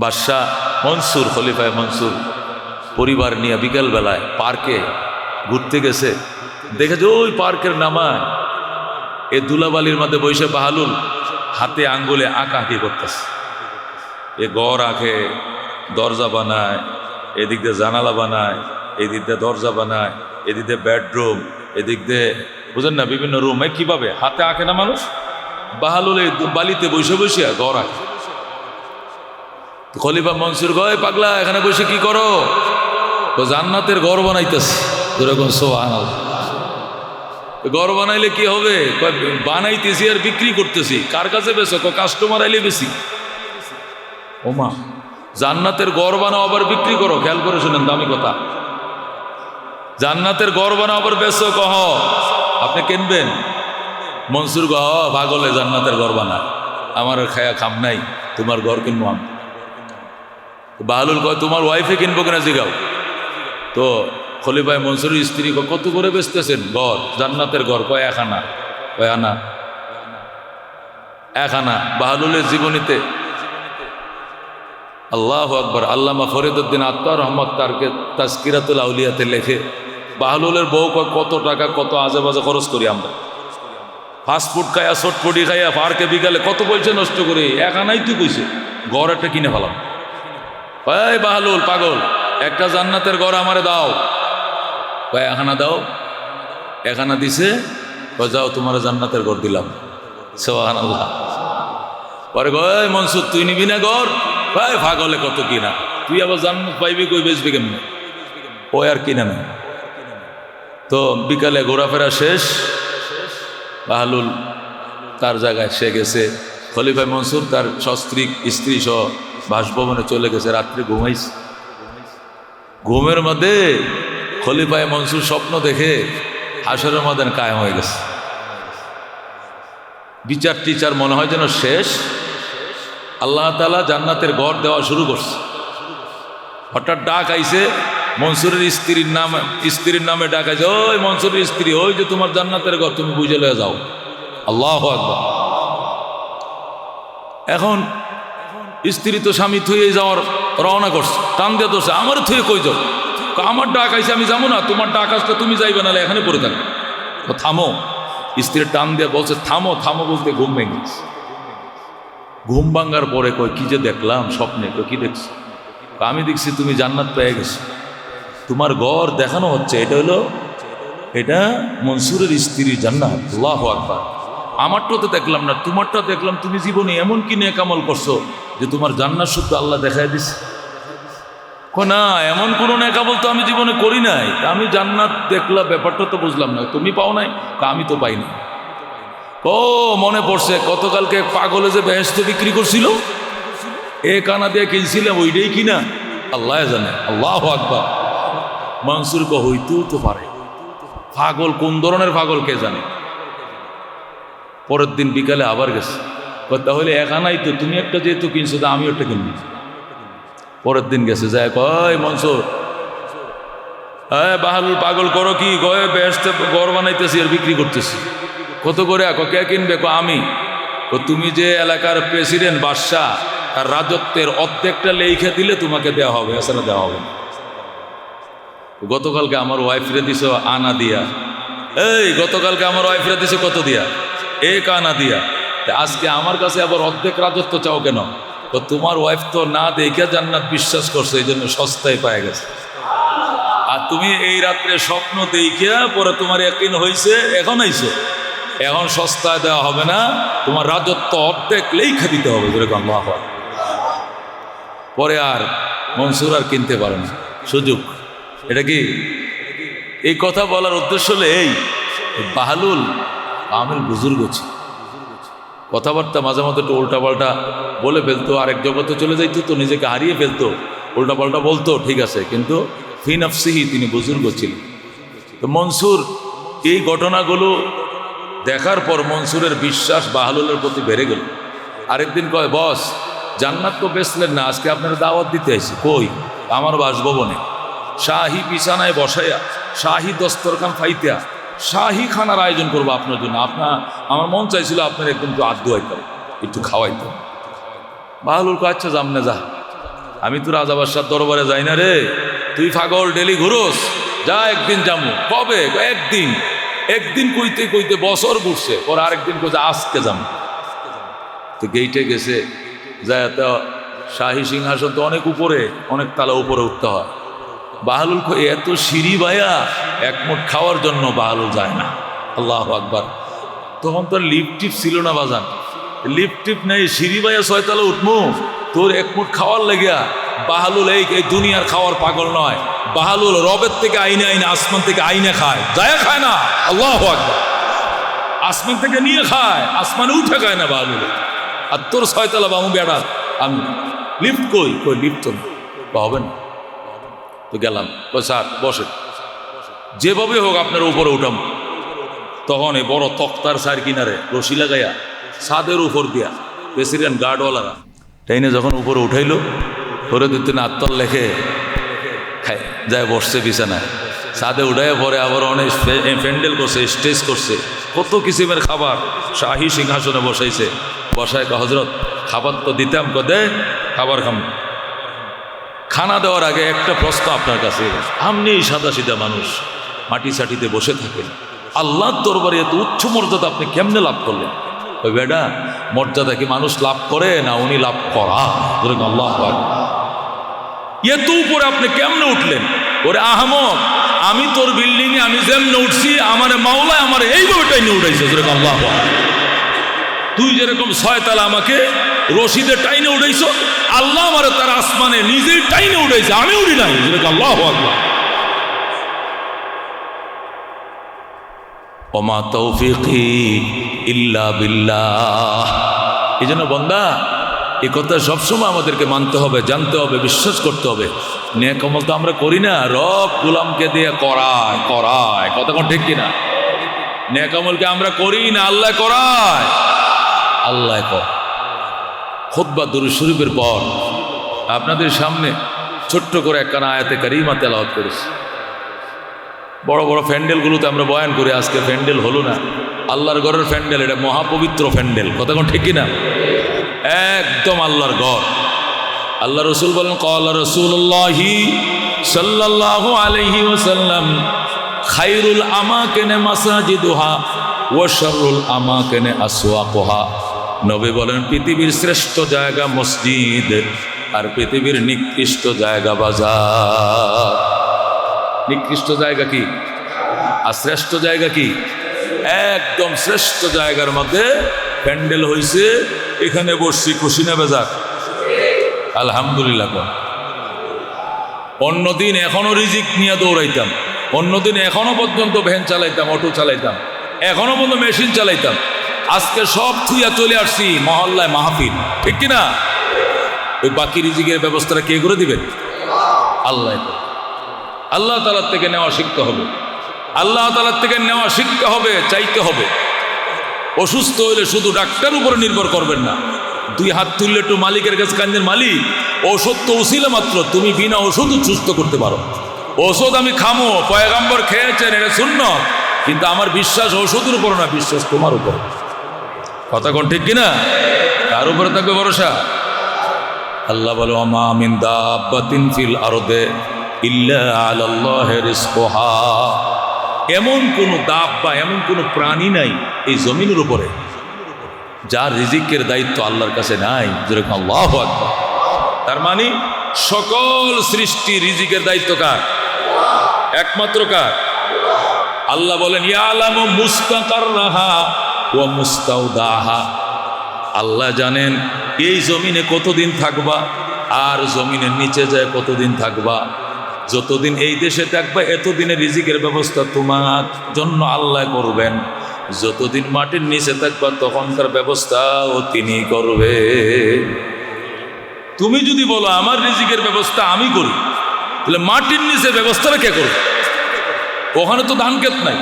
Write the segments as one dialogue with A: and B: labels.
A: বাদশাহ মনসুর, খলিফায় মনসুর পরিবার নিয়ে বিকেলবেলায় পার্কে ঘুরতে গেছে। দেখেছে ওই পার্কের নামায় এ ধুলাবালির মধ্যে বসে বাহালুল হাতে আঙ্গুলে আঁকাআঁকি করতেছে। এ ঘর আঁকে, দরজা বানায়, এদিক দিয়ে জানালা বানায়, এদিক দিয়ে দরজা বানায়, এদিক দিয়ে বেডরুম, এদিক দিয়ে বুঝেন না বিভিন্ন রুম। কিভাবে হাতে আঁকে না মানুষ? বাহালুল এই বালিতে বসে বসে ঘর আঁকে। খলিফা মনসুর গয় পাগলা এখানে বসে কি করো? জান্নাতের ঘর বানাইতেছে। যেরকম সুবহানাল্লাহ, ঘর বানাইলে কি হবে? বানাইতেছি আর বিক্রি করতেছি। কার কাছে বেচো? কাস্টমার আইলে বেশি। ওমা, জান্নাতের ঘর বানাও আবার বিক্রি করো। খেয়াল করে শুনেন, দামি কথা। জান্নাতের ঘর বানাও আবার বেচো, কহ আপনি কিনবেন? মনসুর গহ পাগলে জান্নাতের ঘর বানা, আমার খায়া খাম নাই, তোমার ঘর কিনবো আমি। বাহালুল কয় তোমার ওয়াইফে কিনবো কিনা জিগাও। তো খলিফায় মনসুরের স্ত্রী কত করে বেচতেছেন ঘর? জান্নাতের ঘর। কয় এক আনা। কয় আনা? এক আনা। বাহালুলের জীবনীতে আল্লাহু আকবার, আল্লামা ফরিদউদ্দিন আত্মার রহমত তারকে তাজকিরাতুল আউলিয়াতে লেখে, বাহালুলের বউ কয় কত টাকা কত আজে বাজে খরচ করি আমরা। ফাস্টফুড খাইয়া চটপটি খাইয়া পার্কে বিকালে কত পয়সা নষ্ট করি। এক আনাই তুই কইছে, ঘর একটা কিনে ফেলাম। এই বাহালুল পাগল, একটা জান্নাতের ঘর আমারে দাও। কয় এক আনা দাও। এক আনা দিছে। কয় যাও তোমার জান্নাতের ঘর দিলাম। সুবহানাল্লাহ। পরে কয় মনসুর তুই নিবি না ঘর? ভাই পাগলে কত কিনা, তুই আবার জান্নাত পাইবি কই, বেচবি কেমনে? ও আর কিনা না। তো বিকালে ঘোরাফেরা শেষ, বাহালুল তার জায়গায় সে গেছে। খলিফা মনসুর তার স্ত্রী সহ বাসভবনে চলে গেছে। রাত্রে ঘুমাইছে। ঘুমের মধ্যে খলিফায় মনসুর স্বপ্ন দেখে হাসরের ময়দান কায়েম হয়ে গেছে। বিচার টিচার মনে হয় যেন শেষ। আল্লাহ তাআলা জান্নাতের ঘর দেওয়া শুরু করছে। হঠাৎ ডাক আইছে মনসুরের স্ত্রীর নামে ডাক আইছে, ওই মনসুরের স্ত্রী, ওই যে তোমার জান্নাতের ঘর, তুমি বুঝে লয়ে যাও। আল্লাহু আকবার। এখন স্ত্রী তো স্বামী থুয়ে যাওয়ার রওনা করছে, টান দিয়ে ধরছে, আমার থুয়ে কই যাও? আমার ডাক আইছে আমি যাবো না, তোমার ডাক আসলে তুমি যাইবে, নাহলে এখানে পড়ে থাকবে। থামো। স্ত্রীর টান দিয়ে বলছে থামো থামো, বলতে ঘুম ভেঙে গেছে। ঘুম ভাঙ্গার পরে কয় কি যে দেখলাম স্বপ্নে। কয় কি দেখছি? আমি দেখছি তুমি জান্নাত পেয়ে গেছো, তোমার ঘর দেখানো হচ্ছে। এটা মনসুরের স্ত্রীর জান্নাত। আল্লাহু আকবার। আমারটা তো দেখলাম না, তোমারটা দেখলাম। তুমি জীবনে এমন কি নেক আমল করছো যে তোমার জান্নাত শুদ্ধ আল্লাহ দেখায় দিছে? না, এমন কোনো নেক আমল তো আমি জীবনে করি নাই। আমি জান্নাত দেখলাম, ব্যাপারটা তো বুঝলাম না। তুমি পাও নাই? আমি তো পাই না। ও মনে পড়ছে, গতকালকে পাগলে যে বেহেশত বিক্রি করছিল, এক আনা দিয়ে কিনছিলাম, ওইটাই কিনা আল্লাহ জানে। আল্লাহু আকবার। মনসুর হইতেও তো পারে। পাগল কোন ধরনের পাগল কে জানে। পরের দিন বিকালে আবার গেছে। তাহলে এক আনাই তো, তুমি একটা যেহেতু কিনছো তা আমি একটা কিনবি। পরের দিন গেছে, যায় কয় মনসুর, হ্যাঁ বাহালুল পাগল করো কি? গয়ে বেহেশতে ঘর বানাইতেছি আর বিক্রি করতেছি। কত করে? কে কিনবে? আমি। তুমি যে এলাকার প্রেসিডেন্ট, বাদশাহ, তার রাজত্বের অর্ধেকটা লেখা দিলে তোমাকে দেওয়া হবে, এছাড়া দেওয়া হবে না। গতকালকে আমার ওয়াইফরে দিছো আনা দিয়া। এই গতকালকে আমার ওয়াইফরে দিছো কত দিয়া? এক আনা দিয়া। আজকে আমার কাছে আবার অর্ধেক রাজত্ব চাও কেন? তো তোমার ওয়াইফ তো না দেখে জান্নাত বিশ্বাস করছে, এই জন্য সস্তায় পায়ে গেছে। আর তুমি এই রাত্রে স্বপ্ন দেখিয়া পরে তোমার ইয়াকিন হয়েছে, এখন আইছো, এখন সস্তায় দেওয়া হবে না, তোমার রাজত্ব অর্ধেক লেখা দিতে হবে। আল্লাহু আকবার। পরে আর মনসুর আর কিনতে পারে না, সুযোগ। এটা কি? এই কথা বলার উদ্দেশ্য হলো এই, বাহালুল আমিল বুজুর্গ ছিল, কথাবার্তা মাঝে মাঝে একটু উল্টাপাল্টা বলে ফেলতো, আরেক জগতে চলে যাইতো, তো নিজেকে হারিয়ে ফেলতো, উল্টাপাল্টা বলতো, ঠিক আছে, কিন্তু ফি নফসিহি তিনি বুজুর্গ ছিলেন। তো মনসুর এই ঘটনাগুলো দেখার পর মনসুরের বিশ্বাস বাহালুলের প্রতি বেড়ে গেল। আরেকদিন কয়, বস জান্নাত তো বেচলেন না, আজকে আপনারা দাওয়াত দিতে আসি। কই? আমার বাসভবনে শাহী বিছানায় বসাইয়া, শাহী দস্তরখান ফাইতিয়া, শাহী খানার আয়োজন করবো আপনার জন্য। আমার মন চাইছিল আপনার একদম একটু আদু আইতাম, একটু খাওয়াইতাম। বাহালুল কয় আচ্ছা জামনে যা। আমি তো রাজা বাদশার দরবারে যাই না রে, তুই পাগল ডেলি ঘুরোস, যা একদিন যাবো। কবে? একদিন। একদিন কইতে কইতে বছর ঘুরছে, পর আরেকদিন কইছে আজকে যাবো। তো গেইটে গেছে, যায় তো শাহী সিংহাসন তো অনেক উপরে, অনেক তালা উপরে উঠতে হয়। বাহালুল এত সিঁড়ি ভাইয়া, এক মুঠ খাওয়ার জন্য বাহালুল যায় না। আল্লাহু আকবার। তখন তো লিফট টিপ ছিল না বাজান, লিফট টিপ নেই, সিঁড়ি ভাইয়া 6 তলা উঠবো, তোর এক মুঠ খাওয়ার লেগিয়া। বাহালুল এই দুনিয়ার খাওয়ার পাগল নয়, বাহালুল রবের থেকে আইনে আইনে, আসমান থেকে আইনে খায়, যায় খায় না। আল্লাহু আকবার। আসমান থেকে নিয়ে খায়, আসমানে উঠে খায় না বাহালুল। আর তোর 6 তলা বামু বেড়া, আমি লিফট কই? কই লিফট তো হবে না। তো গেলাম, স্যার বসে, যেভাবে হোক আপনার উপরে উঠাম। তখন এই বড় তক্তার সার কিনারে রশি লাগাইয়া ছাদের উপর দিয়া প্রেসিডেন্ট গার্ডওয়ালারা টাইনে যখন উপরে উঠাইলো, ধরে দিতে না আত্মল লেখে খায় যায় বসছে বিছানায়। ছাদে উঠাইয়া পরে আবার অনেক প্যান্ডেল করছে, স্টেজ করছে, কত কিসিমের খাবার শাহী সিংহাসনে বসাইছে। বসায় হজরত খাবার তো দিতাম, দে খাবার খাম। খানা দেওয়ার আগে একটা প্রশ্ন আপনার কাছে, আপনি সাদা সিধা মানুষ, মাটি সাটিতে বসে থাকেন, আল্লাহর দরবারে এত উচ্চ মর্যাদা আপনি কেমনে লাভ করলেন? ওই বেটা, মর্যাদা কি মানুষ লাভ করে না উনি লাভ করা? আল্লাহ, এত উপরে আপনি কেমনে উঠলেন? ওরে আহমদ, আমি তোর বিল্ডিংয়ে আমি যেমনে উঠছি, আমার মাওলায় আমার এইভাবেটাই নিয়ে উঠাইছে। আল্লাহ, তুই যেরকম 6 তলা আমাকে রশিদে টাইনে উঠাইছ, আল্লাহ আমার তার আসমানে নিজেই টাইনে উঠাইছে, আমি উঠি নাই। আল্লাহ আকবার। ওমা তৌফিকি ইল্লা বিল্লাহ। এই জন্য বন্দা, এই কথা সবসময় আমাদেরকে মানতে হবে, জানতে হবে, বিশ্বাস করতে হবে। নেক আমল তো আমরা করি না, রব গোলামকে দিয়ে করায় করায়। কথা কোন ঠিক কিনা? নেক আমলকে আমরা করি না, আল্লাহ করায়। আল্লাহ কর। খুতবা দুরূদ শরীফের পর আপনাদের সামনে ছোট্ট করে একখানা আয়াতে কারিমা তেলাওয়াত করেছি। বড় বড় প্যান্ডেলগুলোতে আমরা বয়ান করি, আজকে প্যান্ডেল হলো না। আল্লাহর ঘরের প্যান্ডেল, এটা মহাপবিত্র প্যান্ডেল। কথা কোন ঠিক কিনা? একদম আল্লাহর ঘর। আল্লাহ রসুল বলেন, ক্বালা রাসূলুল্লাহি সাল্লাল্লাহু আলাইহি ওয়াসাল্লাম, খায়রুল আমাকিনে মাসাজিদুহা ওয়া শাররুল আমাকিনে আসওয়াকুহা। নবী বলেন, পৃথিবীর শ্রেষ্ঠ জায়গা মসজিদ, আর পৃথিবীর নিকৃষ্ট জায়গা বাজার। নিকৃষ্ট জায়গা কি আর শ্রেষ্ঠ জায়গা কি? একদম শ্রেষ্ঠ জায়গার মধ্যে প্যান্ডেল হয়েছে, এখানে বসছি, খুশি না বেজার? আলহামদুলিল্লাহ। অন্যদিন এখনো রিজিক নিয়ে দৌড়াইতাম, অন্যদিন এখনো পর্যন্ত ভ্যান চালাইতাম, অটো চালাইতাম, এখনো পর্যন্ত মেশিন চালাইতাম। আজকে সব থুইয়া চলে আসছি মহল্লায় মাহফিল, ঠিক কিনা? ওই বাকি রিজিকের ব্যবস্থাটা কে করে দিবেন? আল্লাহ। আল্লাহ তাআলার থেকে নেওয়া শিখতে হবে, আল্লাহ তাআলার থেকে নেওয়া শিখতে হবে, চাইতে হবে। অসুস্থ হইলে শুধু ডাক্তার উপরে নির্ভর করবেন না। 2 হাত তুললে একটু মালিকের কাছে কান্দের, মালিক ওষুধ তো উসিলা মাত্র, তুমি বিনা ওষুধ সুস্থ করতে পারো। ওষুধ আমি খামো, পয়গাম্বর খেয়েছেন, এটা সুন্নাত, কিন্তু আমার বিশ্বাস ওষুধের উপর না, বিশ্বাস তোমার উপর। কথা কোন ঠিক কিনা? কার উপরে থাকবে ভরসা? আল্লাহ বলে, ওমা মিন দাব্বাতিন ফিল আরদে ইল্লা আলাল্লাহি রিজকুহা। এমন কোন দাব্বা, এমন কোন প্রাণী নাই এই জমিনের উপরে যার রিজিকের দায়িত্ব আল্লাহর কাছে নাই। যেরকম আল্লাহু আকবার। তার মানে সকল সৃষ্টি রিজিকের দায়িত্ব কার? একমাত্র কার? আল্লাহ বলেন, ইয়ালামু মুস্তাকাররাহা ওয়া মুস্তাওদাহা। আল্লাহ জানেন এই জমিনে কতদিন থাকবা, আর জমিনের নিচে যায় কতদিন থাকবা। যতদিন এই দেশে থাকবা, এতদিনের রিজিকের ব্যবস্থা তোমার জন্য আল্লাহ করবেন। যতদিন মাটির নিচে থাকবা, তখনকার ব্যবস্থাও তিনি করবে। তুমি যদি বলো আমার রিজিকের ব্যবস্থা আমি করি, তাহলে মাটির নিচে ব্যবস্থাটা কে করবে? ওখানে তো ধান ক্ষেত নাই,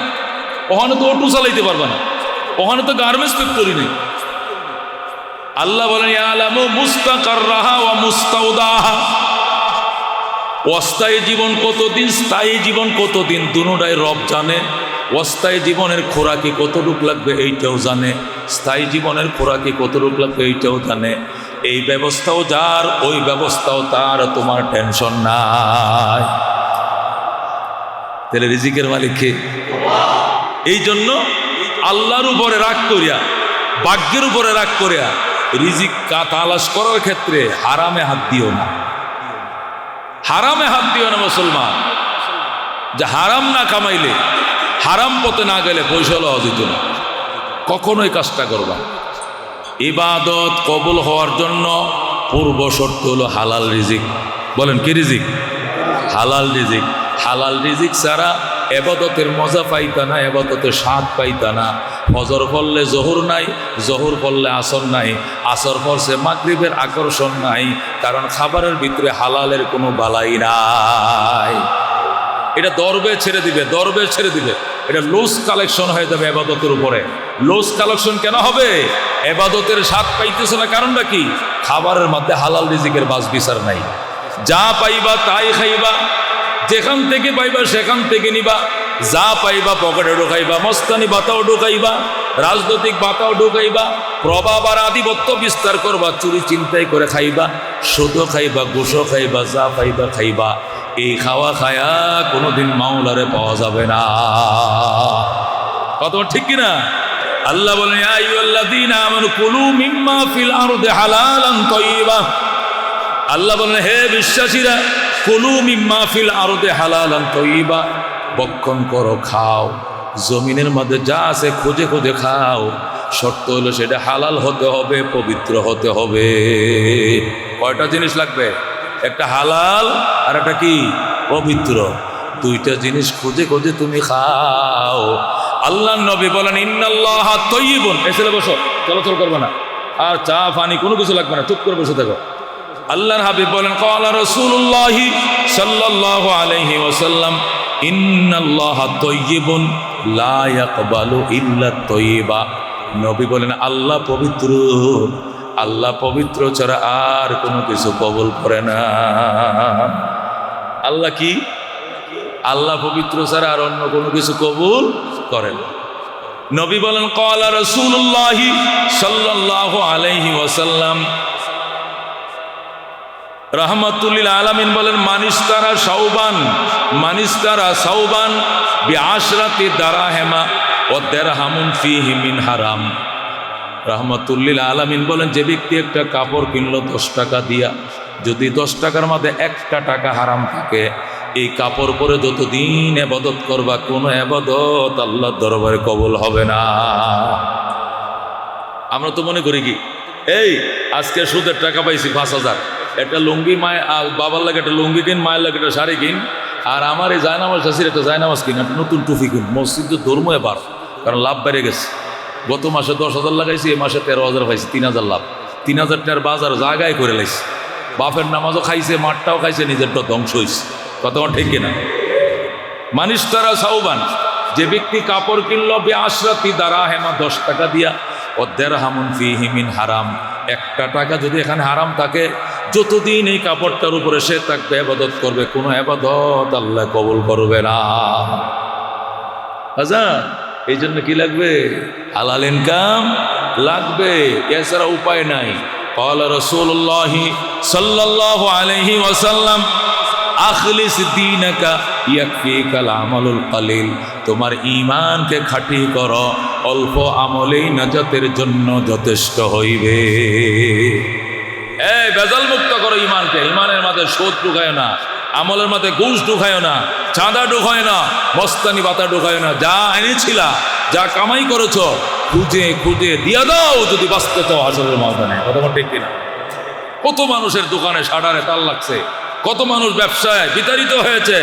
A: ওখানে তো অটো চালাইতে পারবা না, ওখানে তো গার্মেন্টস ফ্যাক্টরি নেই। আল্লাহ বলেন, ইয়ালামু মুস্তাকাররাহা ওয়া মুস্তাওদাহা। অস্থায়ী জীবন কতদিন, স্থায়ী জীবন কতদিন, দুটোটাই রব জানে। অস্থায়ী জীবনের খোরাকি কতটুক লাগবে এইটাও জানে, স্থায়ী জীবনের খোরাকি কতটুক লাগবে এইটাও জানে। এই ব্যবস্থাও যার, ওই ব্যবস্থাও তার, তোমার টেনশন নাই। তাহলে রিজিকের মালিক কে? এই জন্য আল্লাহর উপরে রাগ করিয়া, ভাগ্যের উপরে রাগ করিয়া রিজিক তালাশ করার ক্ষেত্রে হারামে হাত দিও না। হারামে হাত দিও না মুসলমান। যে হারাম না কামাইলে, হারাম পথে না গেলে পয়সা লওয়া যেত না। কখনোই কাজটা করবা। ইবাদত কবুল হওয়ার জন্য পূর্ব শর্ত হলো হালাল রিজিক। বলেন কি রিজিক? হালাল রিজিক। হালাল রিজিক ছাড়া এবাদতের মজা পাইতা না, এবাদতের স্বাদ পাইতা না। ফজর পড়লে জোহর নাই, জোহর পড়লে আসর নাই, আসর পড়ছে মাগরিবের আকর্ষণ নাই, কারণ খাবারের ভিতরে হালালের কোনো বালাই নাই। এটা দরবে ছেড়ে দিবে, দরবে ছেড়ে দিবে। এটা লুজ কালেকশন হয়ে যাবে এবাদতের উপরে। লুজ কালেকশন কেন হবে? এবাদতের স্বাদ পাইতেছে না, কারণটা কি? খাবারের মধ্যে হালাল রিজিকের বাস বিচার নাই। যা পাইবা তাই খাইবা, যেখান থেকে পাইবা সেখান থেকে নিবা। যা পাইবা পকেটে ঢুকাইবা, মস্তানি বাতাও ঢুকাইবা, রাজনৈতিক বাতাও ঢুকাইবা, প্রভাব আর আধিপত্য বিস্তার করবা, চুরি চিন্তাই করে খাইবা, সুদও খাইবা, ঘুষও খাইবা, যা পাইবা খাইবা। এই খাওয়া খায়া কোনোদিন মাওলারে পাওয়া যাবে না। কত ঠিক কিনা? আল্লাহ বলেন ইয়া আইয়ুহাল্লাযীনা আমানু কুলু মিম্মা ফিল আরদি হালালান তাইয়্যিবা। আল্লাহ বলেন হে বিশ্বাসীরা, কুলু মিম্মা ফিল আরদি হালালান তাইয়্যিবা, ভক্ষণ করো, খাও, জমিনের মধ্যে যা আছে খুঁজে খুঁজে খাও। শর্ত হলো সেটা হালাল হতে হবে, পবিত্র হতে হবে। কয়টা জিনিস লাগবে? একটা হালাল আর একটা কি? পবিত্র। দুইটা জিনিস খুঁজে খুঁজে তুমি খাও। আল্লাহ নবী বলেন ইন্নাল্লাহা তাইয়্যিবুন। এসে বসো, চলাচল করবে না, আর চা পানি কোনো কিছু লাগবে না, চুপ করে বসে থাকো। আল্লাহর হাবিব বলেন ক্বালা রাসূলুল্লাহি সাল্লাল্লাহু আলাইহি ওয়াসাল্লাম ইন্নাল্লাহা তাইয়্যিবুন লা ইয়াকবালু ইল্লা তাইয়্যিবা। নবী বলেন আল্লাহ পবিত্র, আল্লাহ পবিত্র ছাড়া আর কোনো কিছু কবুল করে না। আল্লাহ কি? আল্লাহ পবিত্র ছাড়া আর অন্য কোনো কিছু কবুল করে না। নবী বলেন ক্বালা রাসূলুল্লাহি সাল্লাল্লাহু আলাইহি ওয়াসাল্লাম, রাহমাতুল লিল আলামিন বলেন মানিস্তারা সাউবান, মানিস্তারা সাউবান বিআশরাতি দারাহিমা ওয়া দিরহামুন ফীহি মিন হারাম। রাহমাতুল লিল আলামিন বলেন যে ব্যক্তি একটা কাপড় কিনলো 10 টাকা দিয়া, যদি 10 টাকার মধ্যে একটা টাকা হারাম থাকে, এই কাপড় পরে যতদিন ইবাদত করবা, কোনো ইবাদত আল্লাহর দরবারে কবুল হবে না। আমরা তো মনে করি কি, এই আজকে সুদের টাকা পাইছি 5,000, একটা লুঙ্গি মায়ের বাবার লাগে একটা লুঙ্গি কিন, মায়ের লাগে একটা শাড়ি কিন, আর আমার এই জায়নামাজ শাশির একটা জায়নামাজ কিন, একটা নতুন টুপি কিন। মসজিদ ধর্ম এবার, কারণ লাভ বেড়ে গেছে। গত মাসে 10,000 লাগাইছি, এই মাসে 13,000 পাইছি, 3,000 লাভ। 3,000 টাকার বাজার জায়গায় করে লাইছি। বাপের নামাজও খাইছে, মাঠটাও খাইছে, নিজেরটা ধ্বংস হয়েছে। কথা ঠিক কিনা? মানিস্তারা সাউবান, যে ব্যক্তি কাপড় কিনলো বিআশরাতি দারাহিমা 10 টাকা দিয়া, ওয়া দিরহামুন ফীহি মিন হারাম, একটা টাকা যদি এখানে হারাম থাকে, যতদিন এই কাপড়টার উপরে সে থাকবে, ইবাদত করবে, কোনো ইবাদত আল্লাহ কবুল করবে না। আজান, এই জন্য কি লাগবে? হালাল ইনকাম লাগবে, এছাড়া উপায় নাই। ক্বালা রাসূলুল্লাহি সাল্লাল্লাহু আলাইহি ওয়াসাল্লাম আখলিস দীনাকা ইয়াকফিকাল আমালুল কালিল, তোমার ঈমানকে খাঁটি করো, অল্প আমলেই নাজাতের জন্য যথেষ্ট হইবে। এই বেজাল মুক্ত করো ঈমানকে। ঈমানের মাঝে সুদ ঢুকায় না, আমলের মাঝে ঘুষ ঢুকায় না, চাঁদা ঢুকায় না, মস্তানি বাতা ঢুকায় না। যা এনেছিলা, যা কামাই করেছো, খুঁজে খুঁজে দিয়া দাও যদি বাঁচতে চাও হাসরের ময়দানে। কথা ঠিক কিনা? কত মানুষের দোকানে শাটারে তাল লাগছে, কত মানুষ ব্যবসায় বিতাড়িত হয়েছে,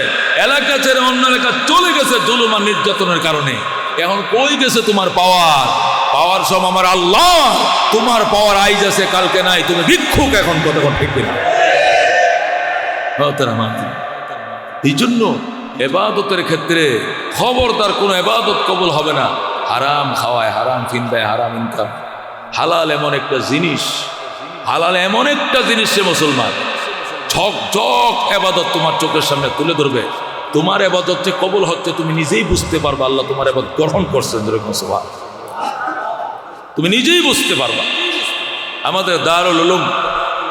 A: এলাকা ছেড়ে অন্য এলাকা চলে গেছে জুলুম আর নির্যাতনের কারণে। এখন কই গেছে তোমার পাওয়ার? পাওয়ার সব আমার আল্লাহ। তোমার পাওয়ার আইজ আছে, কালকে নাই, তুমি ভিক্ষুক এখন। কথা ঠিক কিনা? এই জন্য এবাদতের ক্ষেত্রে খবরদার কোনো এবাদত কবুল হবে না হারাম খাওয়ায়, হারাম চিন্তায়, হারাম ইনকাম। হালাল এমন একটা জিনিস, হালাল এমন একটা জিনিস, সে মুসলমান ঝকঝক এবাদত তোমার চোখের সামনে তুলে ধরবে। তোমার এবাদত যে কবুল হচ্ছে তুমি নিজেই বুঝতে পারবা, আল্লাহ তোমার এবাদত গ্রহণ করছেন। তুমি নিজেই বুঝতে পারবা। আমাদের দারুল উলুম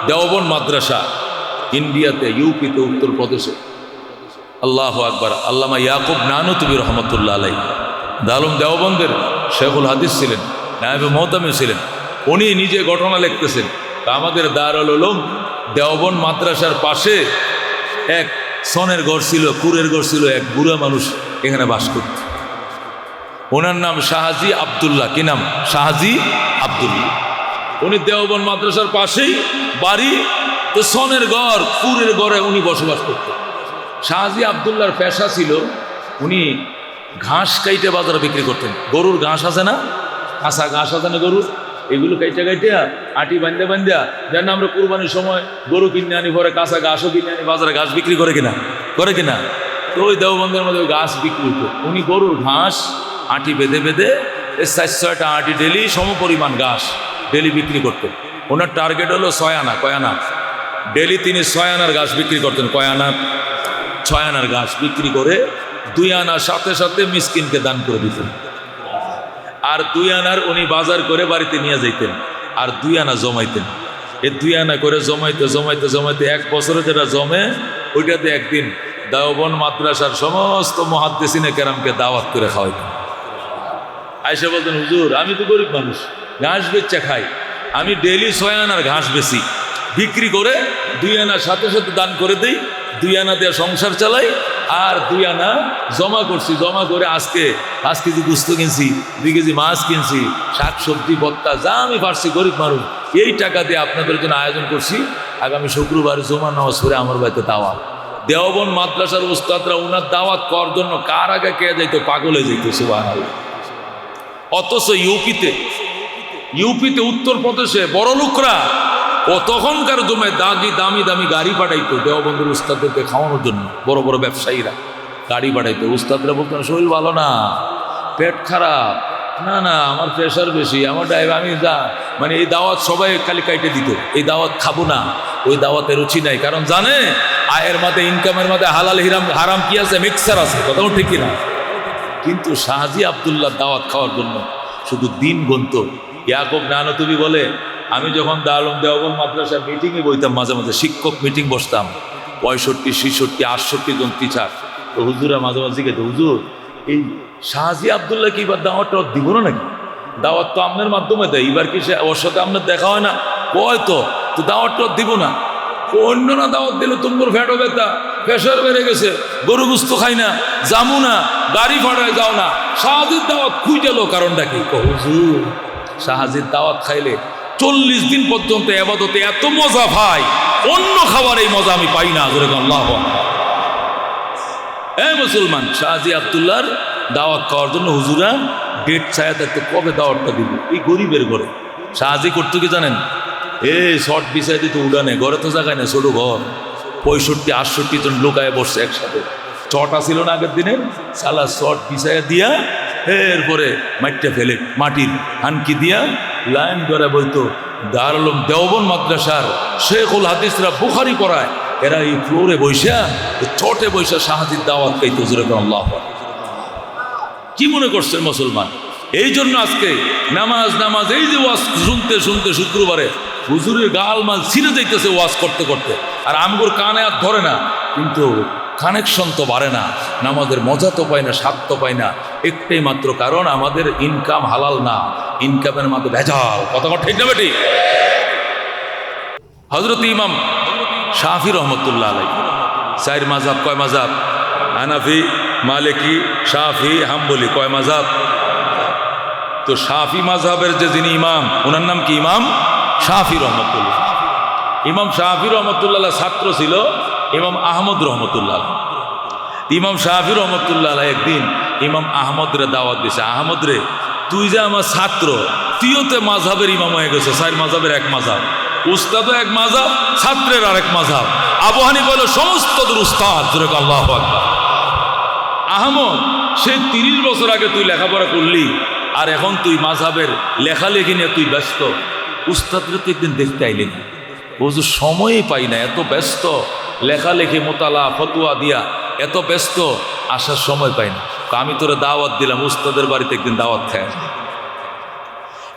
A: দেওবন্দ মাদ্রাসা ইন্ডিয়াতে, ইউপিতে, উত্তরপ্রদেশে। আল্লাহ আকবার। আল্লামা ইয়াকুব নানুতুবি রহমতুল্লাহ আলাই দারুল দেওবন্দের শেখুল হাদিস ছিলেন, নায়েবে মোহতামিম ছিলেন। উনি নিজে ঘটনা লিখতেছেন, আমাদের দারুল উলুম দেওবন্দ মাদ্রাসার পাশে এক সনের ঘর ছিল, কুরের ঘর ছিল, এক বুড়া মানুষ এখানে বাস করত। ওনার নাম শাহজি আবদুল্লাহ। কি নাম? শাহজি আবদুল্লাহ। উনি দেওবন্দ মাদ্রাসার পাশেই বাড়ি, তো সনের ঘর, কুরের ঘরে উনি বসবাস করতেন। শাহজি আবদুল্লাহর পেশা ছিল উনি ঘাস কাইটে বাজারে বিক্রি করতেন। গরুর ঘাস আছে না, কাঁচা ঘাস আছে না গরুর, এগুলো কাইটে কাইটে আটি বান্ধা বান্ধা, যেন আমরা কুরবানির সময় গরু কিনে আনি, পরে কাঁচা ঘাসও কিনে আনি, বাজারে ঘাস বিক্রি করে কিনা, করে কিনা। তো ওই দেওবন্দের মধ্যে ওই ঘাস বিক্রি হতো। উনি গরুর ঘাস আটি বেঁধে বেঁধে 4-6টা আটি ডেলি সমপরিমাণ ঘাস ডেলি বিক্রি করতেন। ওনার টার্গেট হলো 6 আনা। কয় আনা? ডেলি তিনি 6 আনার ঘাস বিক্রি করতেন। কয় আনা? 6 আনার ঘাস বিক্রি করে 2 আনার সাথে সাথে মিসকিনকে দান করে দিতেন। আর 2 আনার উনি বাজার করে বাড়িতে নিয়ে যাইতেন, আর 2 আনা জমাইতেন। এই 2 আনা করে জমাইতে জমাইতে জমাইতে 1 বছরে যেটা জমে, ওইটাতে একদিন দেওবন্দ মাদ্রাসার সমস্ত মুহাদ্দিসিনে কেরামকে দাওয়াত করে খাওয়াইতেন। আয়েশা বলতেন, হুজুর আমি তো গরিব মানুষ, ঘাস বেচা খাই, আমি ডেলি 6 আনার ঘাস বেচি, বিক্রি করে 2 আনার সাথে সাথে দান করে দিই, 2 আনা দিয়ে সংসার চালাই, আর 2 আনা জমা করছি, জমা করে আজকে 5 কেজি গোস্ত কিনছি, 2 কেজি মাছ কিনছি, শাক সবজি ভর্তা যা আমি পারছি, গরিব মানুষ, এই টাকা দিয়ে আপনাদের জন্য আয়োজন করছি, আগামী শুক্রবার জুমার নামাজ পড়ে আমার বাড়িতে দাওয়াত। দেওবন্দ মাদ্রাসার উস্তাদরা ওনার দাওয়াত করার জন্য কার আগে কে যাইতো, পাগল হয়ে যাইতো, সুবহানাল্লাহ। অথচ ইউপিতে উত্তরপ্রদেশে বড় লোকরা ও তখনকার জমে দামি দামি গাড়ি পাঠাইতো দেওবন্দের উস্তাদদেরকে খাওয়ানোর জন্য। বড় বড় ব্যবসায়ীরা গাড়ি পাঠাইতো। উস্তাদরা বলতেন, শরীর ভালো না, পেট খারাপ, না না আমার প্রেশার বেশি, আমার আমি যা মানে এই দাওয়াত সবাই খালি কাইটে দিত, এই দাওয়াত খাবো না, ওই দাওয়াতে রুচি নাই। কারণ জানে আয়ের মাঝে, ইনকামের মাঝে হালাল হারাম কি আছে, মিক্সার আছে, কথাও ঠিক না। কিন্তু শাহজি আবদুল্লাহ দাওয়াত খাওয়ার জন্য শুধু দিন গুনত। ইয়াকুব নানুতুবি বলে, আমি যখন দারুল দেওবন্দ মাদ্রাসার মিটিংয়ে বইতাম, মাঝে মাঝে শিক্ষক মিটিং বসতাম, 65, 66, 68 জন টিচার। তো হুজুরা মাঝে মাঝে জিজ্ঞেস, হুজুর এই শাহজি আবদুল্লাহ কি এবার দাওয়াতটা দিব না নাকি? দাওয়াত তো আপনার মাধ্যমে দেয়, এবার কি ওর সাথে আপনার দেখা হয় না? কয় তো দাওয়াতটা দিব না। অন্য না দাওয়াত দিলে তোমার ফ্যাটও ব্যথা, প্রেশার বেড়ে গেছে, গরু গুস্ত খাই না, জামু না, গাড়ি ভাড়ায় যাও না, শাহজির দাওয়াত খুঁজে এলো, কারণটা কি? হুজুর শাহজির দাওয়াত খাইলে 40 দিন পর্যন্ত ইবাদতে এত মজা ভাই, অন্য খাবার এই মজা আমি পাই না। আল্লাহু আকবার। মুসলমান, শাহজি আবদুল্লাহর দাওয়াত খাওয়ার জন্য হুজুরা ডেট ছায়া থাকতো, কবে দাওয়াতটা দিব। এই গরিবের ঘরে শাহজি করতো কি জানেন? শর্ট বিছাই দিত উড়ানে, ঘরে তো জায়গায় না, ছোট ঘর, 65-68 জন লোকায় বসছে একসাথে। চটা ছিল না আগের দিনের, সালা শর্ট বিছাইয়া দিয়া এরপরে মাটিটা ফেলে, মাটির হানকি দিয়া লাইন করে বইতো। দারুল দেওবন্দ মাদ্রাসার শেখুল হাদিসরা বুখারি পড়ায়, এরা এই ফ্লোরে বৈশা, চটে বৈশা শাহজির দাওয়াত খাইতো। আল্লাহ, কি মনে করছেন মুসলমান? এই জন্য আজকে নামাজ এই যে ওয়াজ শুনতে শুনতে শুক্রবারে হুজুরের গাল মাল ছিঁড়ে যাইতেছে ওয়াজ করতে করতে, আর আমগুর কানে আর ধরে না, কিন্তু কানেকশন তো বাড়ে না, নামাজের মজা তো পাই না, স্বাদ তো পাই না। একটাই মাত্র কারণ, আমাদের ইনকাম হালাল না, ইনকামের মধ্যে ভেজাল। কথা ঠিক না বেটি? হযরত ইমাম শাফি রহমতুল্লাহ আলাইহি 4 মাযহাব। কয় মাযহাব? হানাফি, মালিকি, শাফি, হাম্বলি। কয় মাযহাব? তো শাফি মাযহাবের যে যিনি ইমাম, ওনার নাম কি? ইমাম শাফি রহমতুল্লাহ। ইমাম শাফি রহমতুল্লাহ ছাত্র ছিল ইমাম আহমদ রহমতুল্লাহ। ইমাম শাফি রহমতুল্লাহ একদিন ইমাম আহমদ রে দাওয়াত দিছে, আহমদ রে তুই যে আমার ছাত্র, তুইও তো মাযহাবের ইমাম হয়ে গেছে, 4 মাযহাবের 1 মাযহাব, উস্তাদও 1 মাযহাব, ছাত্রের আর 1 মাযহাব। আবু হানিফা হলো সমস্ত উস্তাদ। আল্লাহু আকবার। আহমদ, সে 30 বছর আগে তুই লেখাপড়া করলি, আর এখন তুই মাযহাবের লেখালেখি নিয়ে তুই ব্যস্ত। উস্তাদরে তো একদিন দেখতে আইলেন, হুজুর সময়ই পাই না, এত ব্যস্ত, লেখালেখি মোতালা ফতুয়া দিয়া এত ব্যস্ত, আসার সময় পাই না। আমি তোরে দাওয়াত দিলাম, উস্তাদের বাড়িতে একদিন দাওয়াত খায়।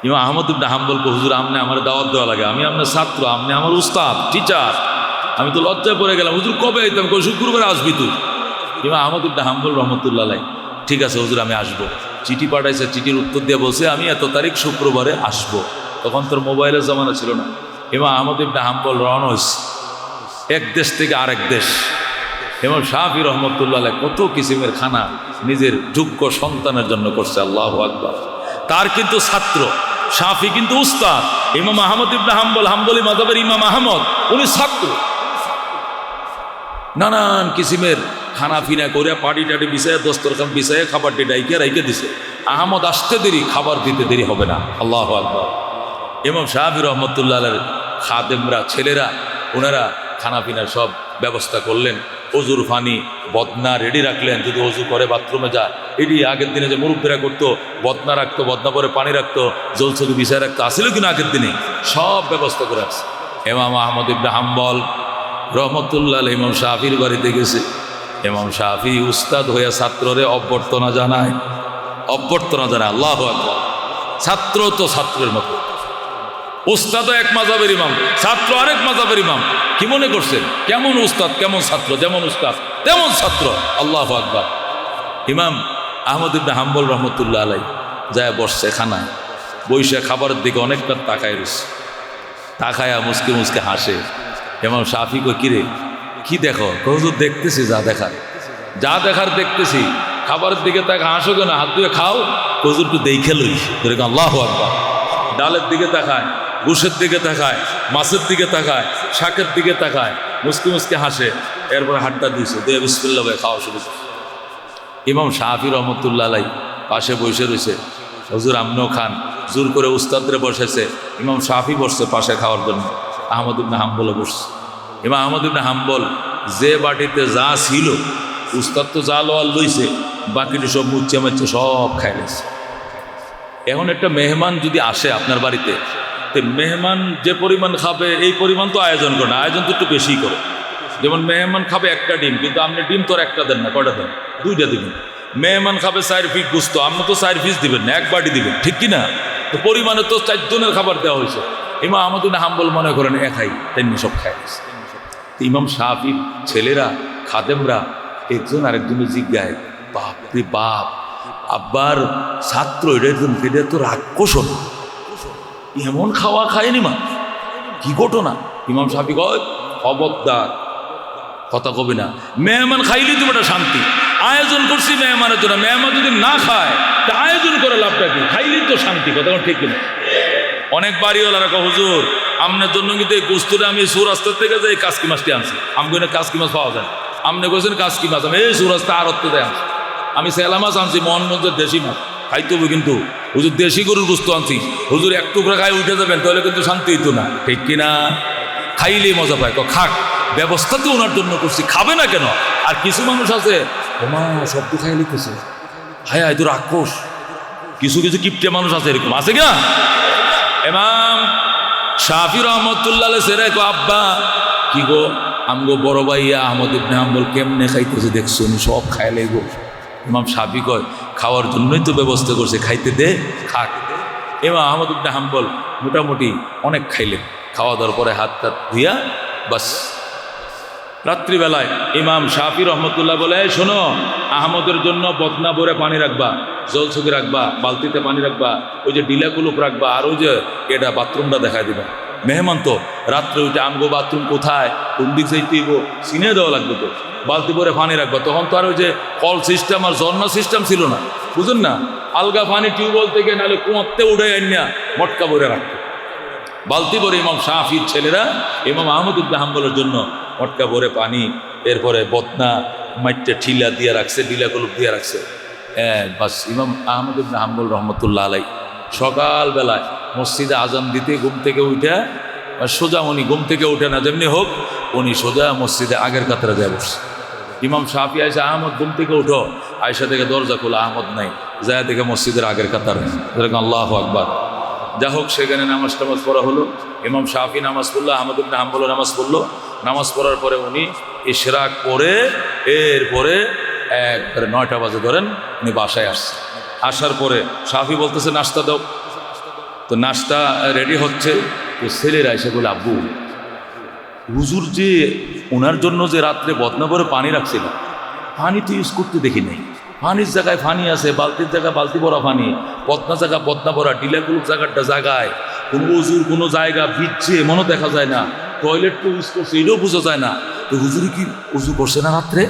A: ইমাম আহমদ ইবনে হাম্বলকে হুজুর আমনে আমার দাওয়াত দেওয়া লাগে, আমি আপনার ছাত্র, আপনি আমার উস্তাদ টিচার। আমি তো লজ্জায় পড়ে গেলাম, হুজুর কবে আইতাম? শুক্রবার আসবি তুই। ইমাম আহমদ ইবনে হাম্বল রহমতুল্লাহ আলাইহি, ঠিক আছে হুজুর আমি আসবো। চিঠি পাঠাইছে, চিঠির উত্তর দিয়ে বলছে আমি এত তারিখ শুক্রবারে আসবো। তখন তোর মোবাইলের জমানা ছিল না। ইমাম আহমদ ইবনে হাম্বল রওনা হয়েছে এক দেশ থেকে আরেক দেশ। ইমাম শাফি রহমতুল্লাহ আলাইহি কত কিসিমের খানা নিজের যোগ্য সন্তানের জন্য করছে, আল্লাহু আকবার। তার কিন্তু ছাত্র, শাফি কিন্তু উস্তাদ। ইমাম আহমদ ইবনে হাম্বল, হাম্বলি মাযহাবের ইমাম আহমদ, উনি ছাত্র। নানান কিসিমের খানা ফিনা করে পাটি টাটি বিছায়, দস্তরখান বিছায়, খাবারটি ডাইকে রাইকে দিছে। আহমদ আসতে দেরি, খাবার দিতে দেরি হবে না, আল্লাহু আকবার। ইমাম শাফি রহমতুল্লাহ আলাইহির খাদেমরা, ছেলেরা, ওনারা খানা পিনার সব ব্যবস্থা করলেন। অজুর পানি বদনা রেডি রাখলেন, যদি অজু করে বাথরুমে যায়। এটি আগের দিনে যে মুরব্বীরা করতো, বদনা রাখতো, বদনা পরে পানি রাখতো, জলছবি বিছায় রাখতো, আসলে কিনা আগের দিনে সব ব্যবস্থা করে রাখছে। ইমাম আহমদ ইবনে হাম্বল রহমতুল্লাহ আলাইহি ইমাম শাফির বাড়িতে গেছে। ইমাম শাফি উস্তাদ হয়ে ছাত্ররে অভ্যর্থনা জানায়, অভ্যর্থনা জানায়, আল্লাহু আকবার। ছাত্র তো ছাত্রের মতো, উস্তাদ এক মাযহাবের ইমাম, ছাত্র আরেক মাযহাবের ইমাম। কি মনে করছেন? কেমন উস্তাদ কেমন ছাত্র, যেমন উস্তাদ তেমন ছাত্র, আল্লাহু আকবার। ইমাম আহমদ ইবনে হাম্বল রহমতুল্লাহ আলাইহি যায় বসছে খানায়, বইসে খাবারের দিকে অনেকটা তাকায় রয়েছে, তাকায়া মুসকে মুসকে হাসে। ইমাম শাফি কই কিরে কি দেখো? হুজুর দেখতেছি যা দেখার, যা দেখার দেখতেছি। খাবারের দিকে তাকে হাসো কেন? হাত ধুয়ে খাও। হুজুর একটু দেখে লই, আল্লাহু আকবার। ডালের দিকে তাকায়, গোশের দিকে তাকায়, মাছের দিকে তাকায়, শাকের দিকে তাকায়, মুসকে মুসকে হাসে। এরপরে হাতটা দিয়েছে, দিয়ে বিসমিল্লাহ ভাই খাওয়া শুরু করছে। ইমাম শাফি রহমতুল্লাহ আলাইহি পাশে বসে রয়েছে, হুজুর আমনেও খান। জোর করে উস্তাদরে বসেছে, ইমাম শাফি বসছে পাশে খাওয়ার জন্য। আহমদ ইবনে হাম্বলও বসছে। ইমাম আহমদ ইবনে হাম্বল যে বাটিতে যা ছিল, উস্তাদ তো যা লোয়ার লইছে, বাকিটি সব মুচ্ছে মাচ্ছে সব খাইলেছে। এখন একটা মেহমান যদি আসে আপনার বাড়িতে, তো মেহমান যে পরিমাণ খাবে এই পরিমাণ তো আয়োজন করে না, আয়োজন তো একটু বেশি করে। যেমন মেহমান খাবে একটা ডিম, কিন্তু আপনি ডিম তো একটা দেন না, কয়টা দেন? দুইটা দিবেন। মেহমান খাবে 4 পিস গুস্ত, আপনি তো 4 পিস দিবেন না, এক বাটি দিবেন, ঠিক কিনা? তো পরিমাণে তো 4 জনের খাবার দেওয়া হয়েছে। ইমাম আহমদ ইবনে হাম্বল মনে করেন একাই, তেমনি সব খাই গেছে। ইমাম শাফির ছেলেরা, খাদেমরা একজন আরেকজনের জিজ্ঞায়, বাপ রে বাপ, আব্বার ছাত্র এটা তো রাক্ষস, এমন খাওয়া খায়নি মা, কি ঘটনা? ইমাম শাফি কয় খবরদার, কথা কবি না। মেহমান খাইলেই তো একটা শান্তি, আয়োজন করছি মেহমানের জন্য। মেহমান যদি না খায় তা আয়োজন করে লাভটা কি? খাইলেই তো শান্তি, কথা ঠিক কিনা? অনেক বাড়িওয়ালারা কয় হুজুর আপনার জন্য কিন্তু এই গোস্তুটা আমি সুরাস্তার থেকে যে কাসকি মাছটি আনছি। আমি না কাসকি মাছ পাওয়া যায়, আপনি কইছেন কাসকি মাছ, আমি এই সুরাস্তা আর অর্থ দেয় আনছি। আমি সেলা মাছ আনছি, মোহনগঞ্জের দেশি মাছ, খাইতে হবে কিন্তু। হুজুর দেশি গরুর গোস্ত আনছি, হুজুর এক টুকরা খাই উঠে যাবেন, তাহলে কিন্তু শান্তি হইতো না, ঠিক কিনা? খাইলেই মজা পায়। খাক, ব্যবস্থা তো ওনার জন্য করছি, খাবে না কেন? আর কিছু মানুষ আছে ওমা সব তো খাই লিখতেছে, হায় হায় তো রাক্ষস। কিছু কিছু কিপটে মানুষ আছে, এরকম আছে কিনা? ইমাম শাফি রহমতুল্লাহ সেরে কো আব্বা কি গো, আমগো বড় ভাইয়া আহমদ ইবনে হাম্বল কেমনে খাইতেছে দেখছো, উনি সব খাইলে গো। ইমাম শাফি কয় খাওয়ার জন্যই তো ব্যবস্থা করছে, খাইতে দে, খাক। ইমাম আহমদ ইবনে হাম্বল মোটামুটি অনেক খাইলেন, খাওয়া দাওয়ার পরে হাত টাত ধুইয়া বাস। রাত্রিবেলায় ইমাম শাফি রহমতুল্লাহ বলে, শোনো আহমদের জন্য বদনা ভরে পানি রাখবা, জলছবি রাখবা, বালতিতে পানি রাখবা, ওই যে ডিলা কুলুপ রাখবা, আর ওই যে এটা বাথরুমটা দেখায় দিবা। মেহমান তো রাত্রে ওইটা আমগো বাথরুম কোথায়, কোন দিক যাইতে চিনে দেওয়া লাগবে, তো বালতি ভরে পানি রাখবা। তখন তো আর ওই যে কল সিস্টেম আর ঝর্ণা সিস্টেম ছিল না, বুঝুন না, আলগা পানি টিউবওয়েল থেকে নাহলে কুয়াতে উঠে আনিয়া মটকা ভরে রাখতো। বালতি ভরে ইমাম শাফির ছেলেরা ইমাম আহমদ ইবনে হাম্বলের জন্য মটকা ভরে পানি, এরপরে বদনা মাইটে ঠিলা দিয়ে রাখছে, ডিলা কলুপ দিয়ে রাখছে। বাস ইমাম আহমদ ইবনে হাম্বল রহমতুল্লাহ আলাই সকালবেলায় মসজিদে আজান দিতে ঘুম থেকে উঠে, সোজা উনি ঘুম থেকে উঠে না, যেমনি হোক উনি সোজা মসজিদে আগের কাতারে যায় বসছে। ইমাম শাফি আয়সা, আহমদ ঘুম থেকে উঠো, আয়সা থেকে দরজা খোলা, আহমদ নাই, যায় দেখে মসজিদের আগের কাতারে, আল্লাহু আকবার। যা হোক সেখানে নামাজ টামাজ পড়া হলো, ইমাম শাফি নামাজ পড়লো, আহমদ ইবনে হাম্বল নামাজ পড়লো। নামাজ পড়ার পরে উনি ইশরাক পড়ে এরপরে একবারে 9টা বাজে ধরেন উনি বাসায় আসছে। আসার পরে শাফি বলতেছে নাস্তা দাও, তো নাস্তা রেডি হচ্ছে, তো ছেলেরা এসে বলে, আব্বু হুজুর যে ওনার জন্য যে রাত্রে বদনা করে পানি রাখছিল, পানি তো ইউজ করতে দেখি নাই। পানির জায়গায় পানি আছে, বালতির জায়গায় বালতি ভরা পানি, বদনা জায়গা বদনা ভরা, ডিলাগুলোর জায়গাটা জায়গায় কোনো উজুর কোনো জায়গা ভিজছে মনে দেখা যায় না, টয়লেট তো ইউজ করছে এটাও বোঝা যায় না। তো হুজুরি কি উজু করছে না রাত্রে?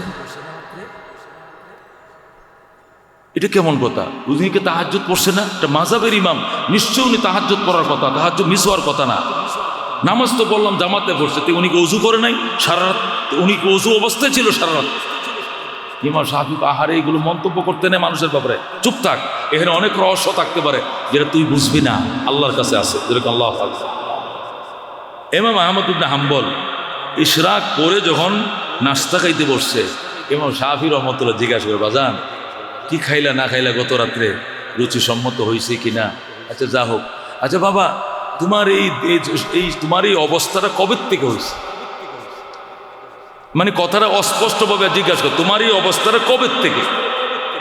A: এটা কেমন কথা? উনি কি তাহাজ্জুদ পড়ছে না? এটা মাযহাবের ইমাম, নিশ্চয় উনি তাহাজ্জুদ পড়ার কথা, তাহাজ্জুদ মিস হওয়ার কথা না। নামাজ তো বললাম জামাতে পড়ছে, তো উনি কি উজু করে নাই সারা রাত? উনি কি উজু অবস্থায় ছিল সারা রাত? ইমাম শাফি আহারে এগুলো মন্তব্য করতে নেই মানুষের ব্যাপারে, চুপ থাক। এখানে অনেক রহস্য থাকতে পারে যেটা তুই বুঝবি না, আল্লাহর কাছে আছে। যেরকম আল্লাহ ইমাম আহমদ ইবনে হাম্বল ইশরাক করে যখন নাস্তা খাইতে বসছে, ইমাম শাফি রহমতুল্লাহ জিজ্ঞাসা করে, বাজান কি খাইলা না খাইলা গত রাত্রে, রুচিসম্মত হয়েছে কিনা? আচ্ছা যা হোক, আচ্ছা বাবা তোমার তোমার এই অবস্থাটা কবে থেকে হয়েছে? মানে কথাটা অস্পষ্টভাবে জিজ্ঞাসা কর, তোমার এই অবস্থাটা কবে থেকে?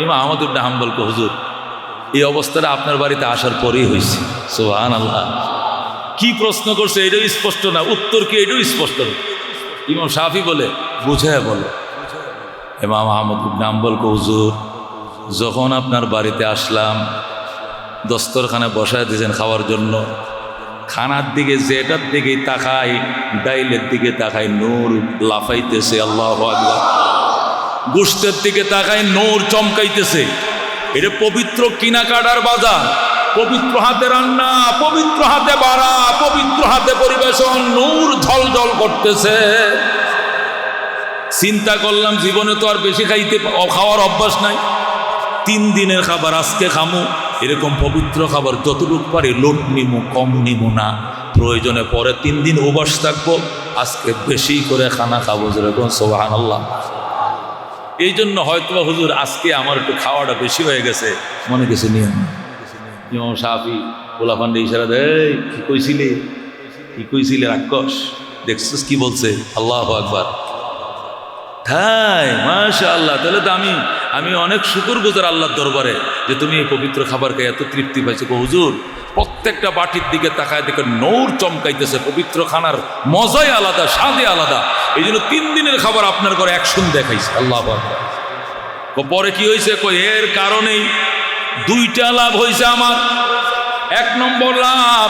A: ইমাম আহমদ ইবনে হাম্বলকে, হুজুর এই অবস্থাটা আপনার বাড়িতে আসার পরেই হয়েছে। সুবহানাল্লাহ। কি প্রশ্ন করছে এটাও স্পষ্ট না, উত্তর কি এটাও স্পষ্ট না। ইমাম শাফি বলে, বুঝে বলে। ইমাম আহমদ ইবনে হাম্বলকে, হুজুর যখন আপনার বাড়িতে আসলাম, দস্তরখানে বসায় দিয়েছেন খাওয়ার জন্য, খানার দিকে যেটার দিকে তাকাই, ডাইলের দিকে তাকাই নূর লাফাইতেছে, আল্লাহু আকবার। গোশতের দিকে তাকাই নূর চমকাইতেছে। এটা পবিত্র কিনাকাটার বাজার, পবিত্র হাতে রান্না, পবিত্র হাতে বাড়া, পবিত্র হাতে পরিবেশন, নূর ঝলঝল করতেছে। চিন্তা করলাম জীবনে তো আর বেশি খাওয়ার অভ্যাস নাই, 3 দিনের খাবার আজকে খামু, এরকম পবিত্র খাবার যতটুকু পারি লোট নিমু, কম নিমু না, প্রয়োজনে পরে 3 দিন উপবাস থাকবো, আজকে বেশি করে খানা খাবো, যেরকম সুবহানাল্লাহ। এই জন্য হয়তো হুজুর আজকে আমার একটু খাওয়াটা বেশি হয়ে গেছে, মনে গেছে নিয়ম। ইমাম শাফি পোলাপান্ডে ইশারা দেয়, কি কইছিলে রাক্ষস, দেখছিস কি বলছে? আল্লাহু আকবার। হ্যাঁ মাশাআল্লাহ। তাহলে তো আমি অনেক শুকরগুজার আল্লাহর দরবারে যে তুমি এই পবিত্র খাবার খেয়ে এত তৃপ্তি পাইছো। হুজুর প্রত্যেকটা বাটির দিকে তাকায় দেখে নূর চমকাইতেছে, পবিত্র খানার মজাই আলাদা, স্বাদে আলাদা। এই জন্য 3 দিনের খাবার আপনার ঘরে একসঙ্গে দেখাইছে। আল্লাহু আকবার। পরে কি হয়েছে? এর কারণেই 2টা লাভ হয়েছে আমার। 1 নম্বর লাভ,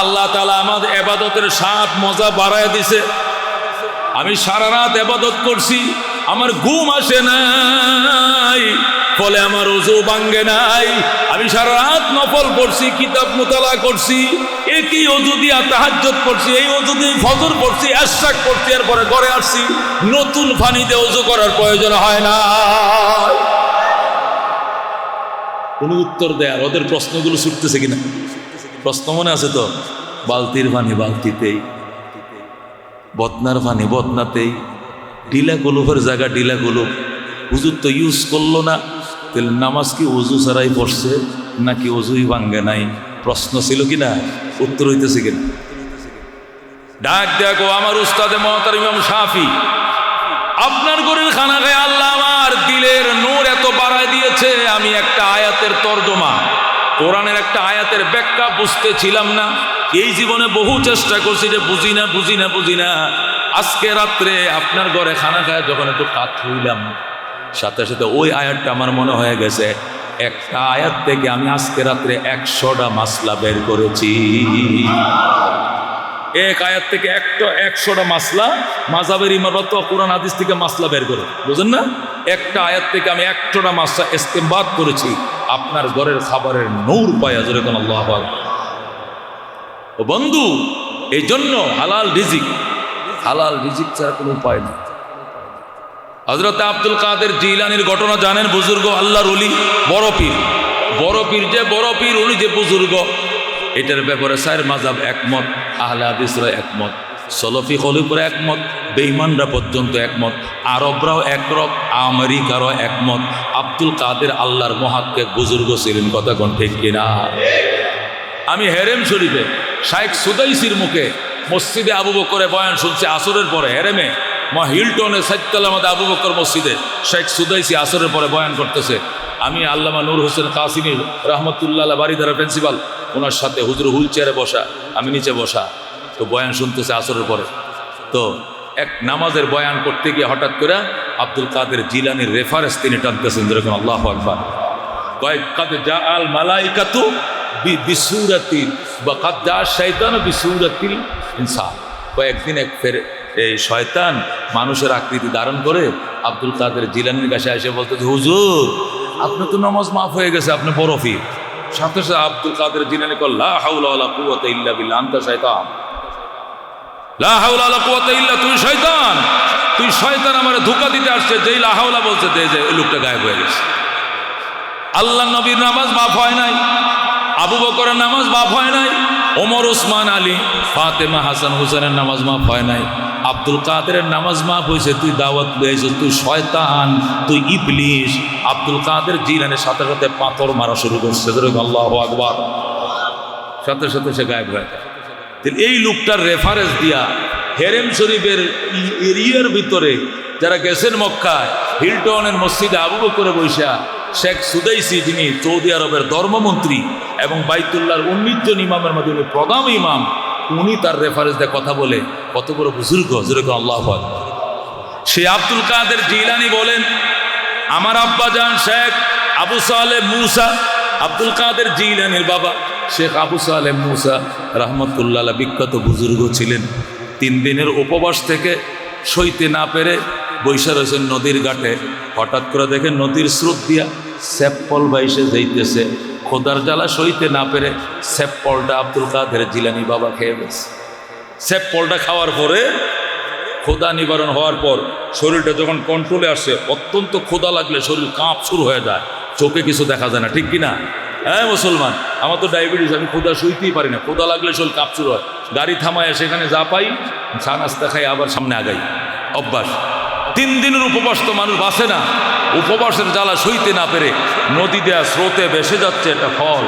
A: আল্লাহ তাআলা আমাদের ইবাদতের স্বাদ মজা বাড়ায় দিছে। আমি সারা রাত ইবাদত করছি, আমার ঘুম আসে নাই, ফলে আমার ওযু ভাঙে নাই। আমি সারা রাত নফল পড়ছি, কিতাব মুতালা করছি, একই ওযু দিয়া তাহাজ্জুদ করছি, এই ওযু দিয়ে ফজর পড়ছি, ইশরাক করছি, এরপরে ঘরে আসছি, নতুন পানিতে ওযু করার প্রয়োজন হয় না। কোনো উত্তর দেয়, ওদের প্রশ্নগুলো ছুটতেছে কিনা? প্রশ্ন মনে আছে তো? বালতির পানি বালতিতেই, বদনার পানি বদনাতেই, ডিলা কলুফের জায়গা ডিলা কলুফ। হুজুর তো ইউজ করলো না, তাহলে নামাজ কি ওযু ছাড়াই পড়ছে নাকি ওযুই ভাঙ্গে নাই? প্রশ্ন ছিল কিনা? উত্তর হইতেছে কিনা? ডাক দেখো আমার উস্তাদে মুহতারাম ইমাম শাফি, আপনার ঘরের খানা খায় আল্লাহ আমার দিলের নূর এত বাড়ায় দিয়েছে। আমি একটা আয়াতের তর্জমা, কোরআনের একটা আয়াতের ব্যাখ্যা বুঝতেছিলাম না। এই জীবনে বহু চেষ্টা করছি যে বুঝি না। আজকে রাত্রে আপনার ঘরে খানা খায় যখন একটু কাত হইলাম, সাথে সাথে ওই আয়াতটা আমার মনে হয়ে গেছে, একটা আয়াত থেকে আমি আজকে রাত্রে 100টা মাসলা বের করেছি। এক আয়াত থেকে 100টা মাসলা, মাযহাবের ইমামরা তো কোরআন হাদিস থেকে মাসলা বের করে, বুঝেন না? একটা আয়াত থেকে আমি 100টা মাসলা ইস্তেমবাদ করেছি আপনার ঘরের খাবারের নূর পায়া। যেরকম আল্লাহু আকবার। ও বন্ধু, এই জন্য হালাল রিজিক ছাড়া কোনো উপায় নেই। হযরত আব্দুল কাদের জিলানীর ঘটনা জানেন? বুজুর্গ আল্লাহর ওলি, বড় পীর, উনি যে বুজুর্গ, এটার ব্যাপারে 4 মাযহাব একমত, আহলে হাদিসরা একমত, সলফি খলিফরা একমত, বেঈমানরা পর্যন্ত একমত, আরবরাও একরক, আমেরিকারও একমত। আব্দুল কাদের আল্লাহর মহাক্কিক বুজুর্গ ছিলেন, কথা কোন ঠিক কিনা? আমি হেরেম শরীফে শাইখ সুদাইসির মুখে মসজিদে আবু বকরে বয়ান শুনছি আসরের পরে। হেরেমে হিলটনে সাইতলা আমাদের আবু বকর মসজিদে শাইখ সুদাইসি আসরের পরে বয়ান করতেছে। আমি আল্লামা নূর হোসেন কাসিমি রহমতুল্লাহ বাড়িধারা প্রিন্সিপাল, ওনার সাথে হুজুর হুইল চেয়ারে বসা, আমি নিচে বসা, তো বয়ান শুনতেছে আসরের পরে। তো এক নামাজের বয়ান করতে গিয়ে হঠাৎ করে আব্দুল কাদের জিলানির রেফারেন্স তিনি টানতেছেন, যেরকম আল্লাহু আকবার, কয়েক কাদে যা আল মালাইকাতু বিসুরাতিল বা কাদ যা শাইতানু বিসুরাতিল ইনসান। কয়েকদিন এই শয়তান মানুষের আকৃতি ধারণ করে আব্দুল কাদের জিলানির কাছে এসে বলতে, হুজুর আপনার তো নামাজ মাফ হয়ে গেছে, আপনি বড় ফির। সাথে সাথে আব্দুল কাদের জিলানি কল লা হাওলা ওয়ালা কুওয়াতা ইল্লা বিল্লাহ আনতা শাইতান, লা হাওলা ওয়ালা কুওয়াতা ইল্লা, তুই শয়তান, তুই শয়তান, আমারে ধোঁকা দিতে আসছে। যেই লা হাওলা বলছে যে ওই লোকটা গায়েব হয়ে গেছে। আল্লাহ নবীর নামাজ মাফ হয় নাই, আবু বকরের নামাজ মাফ হয় নাই, ওমর ওসমান আলী ফাতেমা হাসান হুসেনের নামাজ মাফ হয় নাই, আব্দুল কাদেরের নামাজ মাফ হয়েছে। তুই দাওয়াত পেয়েছিস, তুই শয়তান, তুই ইবলিশ। আব্দুল কাদের জিলানের সাথে সাথে পাথর মারা শুরু করছে, আল্লাহু আকবার, সাথে সাথে সে গায়েব হয়ে যায়। এই লোকটার রেফারেন্স দিয়া হেরেম শরীফের এরিয়ার ভিতরে যারা গেছেন মক্কায়, হিলটনের মসজিদে আবু বকরে বৈশা শেখ সুদাইসি, যিনি সৌদি আরবের ধর্মমন্ত্রী এবং বাইতুল্লাহর 19 জন ইমামের মধ্যে উনি প্রধান ইমাম, উনি তার রেফারেন্স দিয়ে কথা বলে, কত বড় বুজুর্গ, যেরকম আল্লাহু আকবার। সে আব্দুল কাদের জিলানি বলেন, আমার আব্বাজান শেখ আবু সালেহ মুসা, আব্দুল কাদের জিলানির বাবা শেখ আবু সালেহ মুসা রহমতুল্লাহ আলাইহি বিখ্যাত বুজুর্গ ছিলেন। 3 দিনের উপবাস থেকে সইতে না পেরে বৈশা রয়েছেন নদীর ঘাটে। হঠাৎ করে দেখেন নদীর স্রোত দিয়া সেপ্পল বাইসে যাইতেছে। খোদার জ্বালা সইতে না পেরে সেপ্পলটা আব্দুল কাদের জিলানি বাবা খেয়ে গেছে। সেপ্পলটা খাওয়ার পরে ক্ষুধা নিবারণ হওয়ার পর শরীরটা যখন কন্ট্রোলে আসে, অত্যন্ত ক্ষুধা লাগলে শরীর কাঁপ শুরু হয়ে যায়, চোখে কিছু দেখা যায় না, ঠিক কিনা? হ্যাঁ মুসলমান, আমার তো ডায়াবেটিস, আমি ক্ষুধা সইতেই পারি না, ক্ষুধা লাগলে শরীর কাঁপ শুরু হয়। গাড়ি থামায় সেখানে যা পাই চা নাস্তা খাই, আবার সামনে আগাই, অভ্যাস। 3 দিনের উপবাস তো মানুষ বাঁচে না। উপবাসের জ্বালা সইতে না পেরে নদী দেয়া স্রোতে ভেসে যাচ্ছে একটা ফল,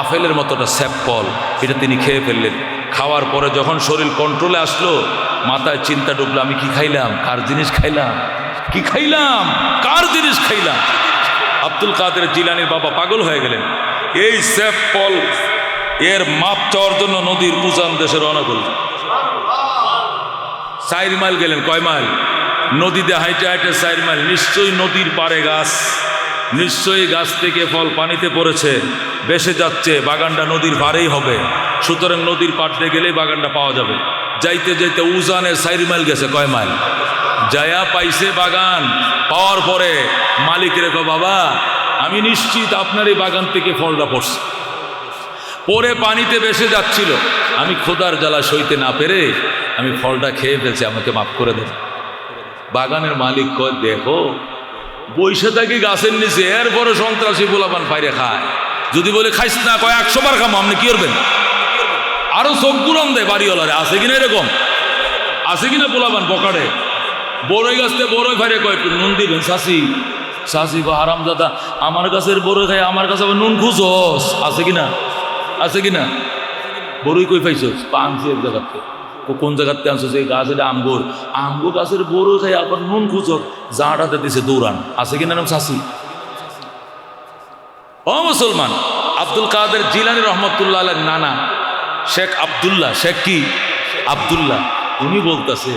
A: আপেলের মতো একটা সেপ্পল, এটা তিনি খেয়ে ফেললেন। খাওয়ার পরে যখন শরীর কন্ট্রোলে আসলো, মাথায় চিন্তা ঢুকলো, আমি কি খাইলাম, কার জিনিস খাইলাম, কি খাইলাম, কার জিনিস খাইলাম। আব্দুল কাদের জিলানির বাবা পাগল হয়ে গেলেন। এই সেপ্পল এর মাপ চাওয়ার জন্য নদীর উজান দেশে রওনা করলেন। 4 মাইল গেলেন। কয় মাইল? নদীতে হাইটে হাইটে 4 মাইল। নিশ্চয়ই নদীর পাড়ে গাছ, নিশ্চয়ই গাছ থেকে ফল পানিতে পড়েছে, ভেসে যাচ্ছে, বাগানটা নদীর পাড়েই হবে, সুতরাং নদীর পাড়ে গেলেই বাগানটা পাওয়া যাবে। যাইতে যাইতে উজানে 4 মাইল গেছে। কয় মাইল? যায়া পাইছে বাগান। পাওয়ার পরে মালিকের কয়, বাবা আমি নিশ্চিত আপনার এই বাগান থেকে ফলটা পড়ছে, পরে পানিতে ভেসে যাচ্ছিল, আমি খোদার জ্বালা সইতে না পেরে আমি ফলটা খেয়ে ফেলছি, আমাকে মাফ করে দেন। বাগানের মালিক কয়, দেখো বৈশা থাকি গাছের নিচে, এরপরে সন্ত্রাসী পোলাপান পাইরে খায়, যদি বলে খাইস না, কয় 100 বার খামো, আপনি কি করবেন? আরো চোখ গুলাম দেয় বাড়িওয়ালারে। আছে কিনা এরকম? আছে কিনা পোলাপান পকাড়ে? বড়ই গাছতে বড়ই ফাইরে কয়, একটু নুন দিবেন চাষি। চাষি বা হারাম দাদা, আমার গাছের বড়ই খাই, আমার কাছে আবার নুন খুঁজস। আছে কিনা? আছে কিনা? বড়ই কই পাইছস? পানছি এক জায়গাতে। কোন জায়গাতে আনছো? এই গাছ, এটা আমগুর, আমগো গাছের বড়ই খাই, আবার নুন খুঁজস, জাঁটাতে দিছে দৌড়ান। আছে কিনা নাম চাষি? ও মুসলমান, আব্দুল কাদের জিলানী রহমতুল্লাহ আলাইহির নানা শেখ আব্দুল্লাহ, শেখ কি আব্দুল্লাহ, উনি বলতেছে,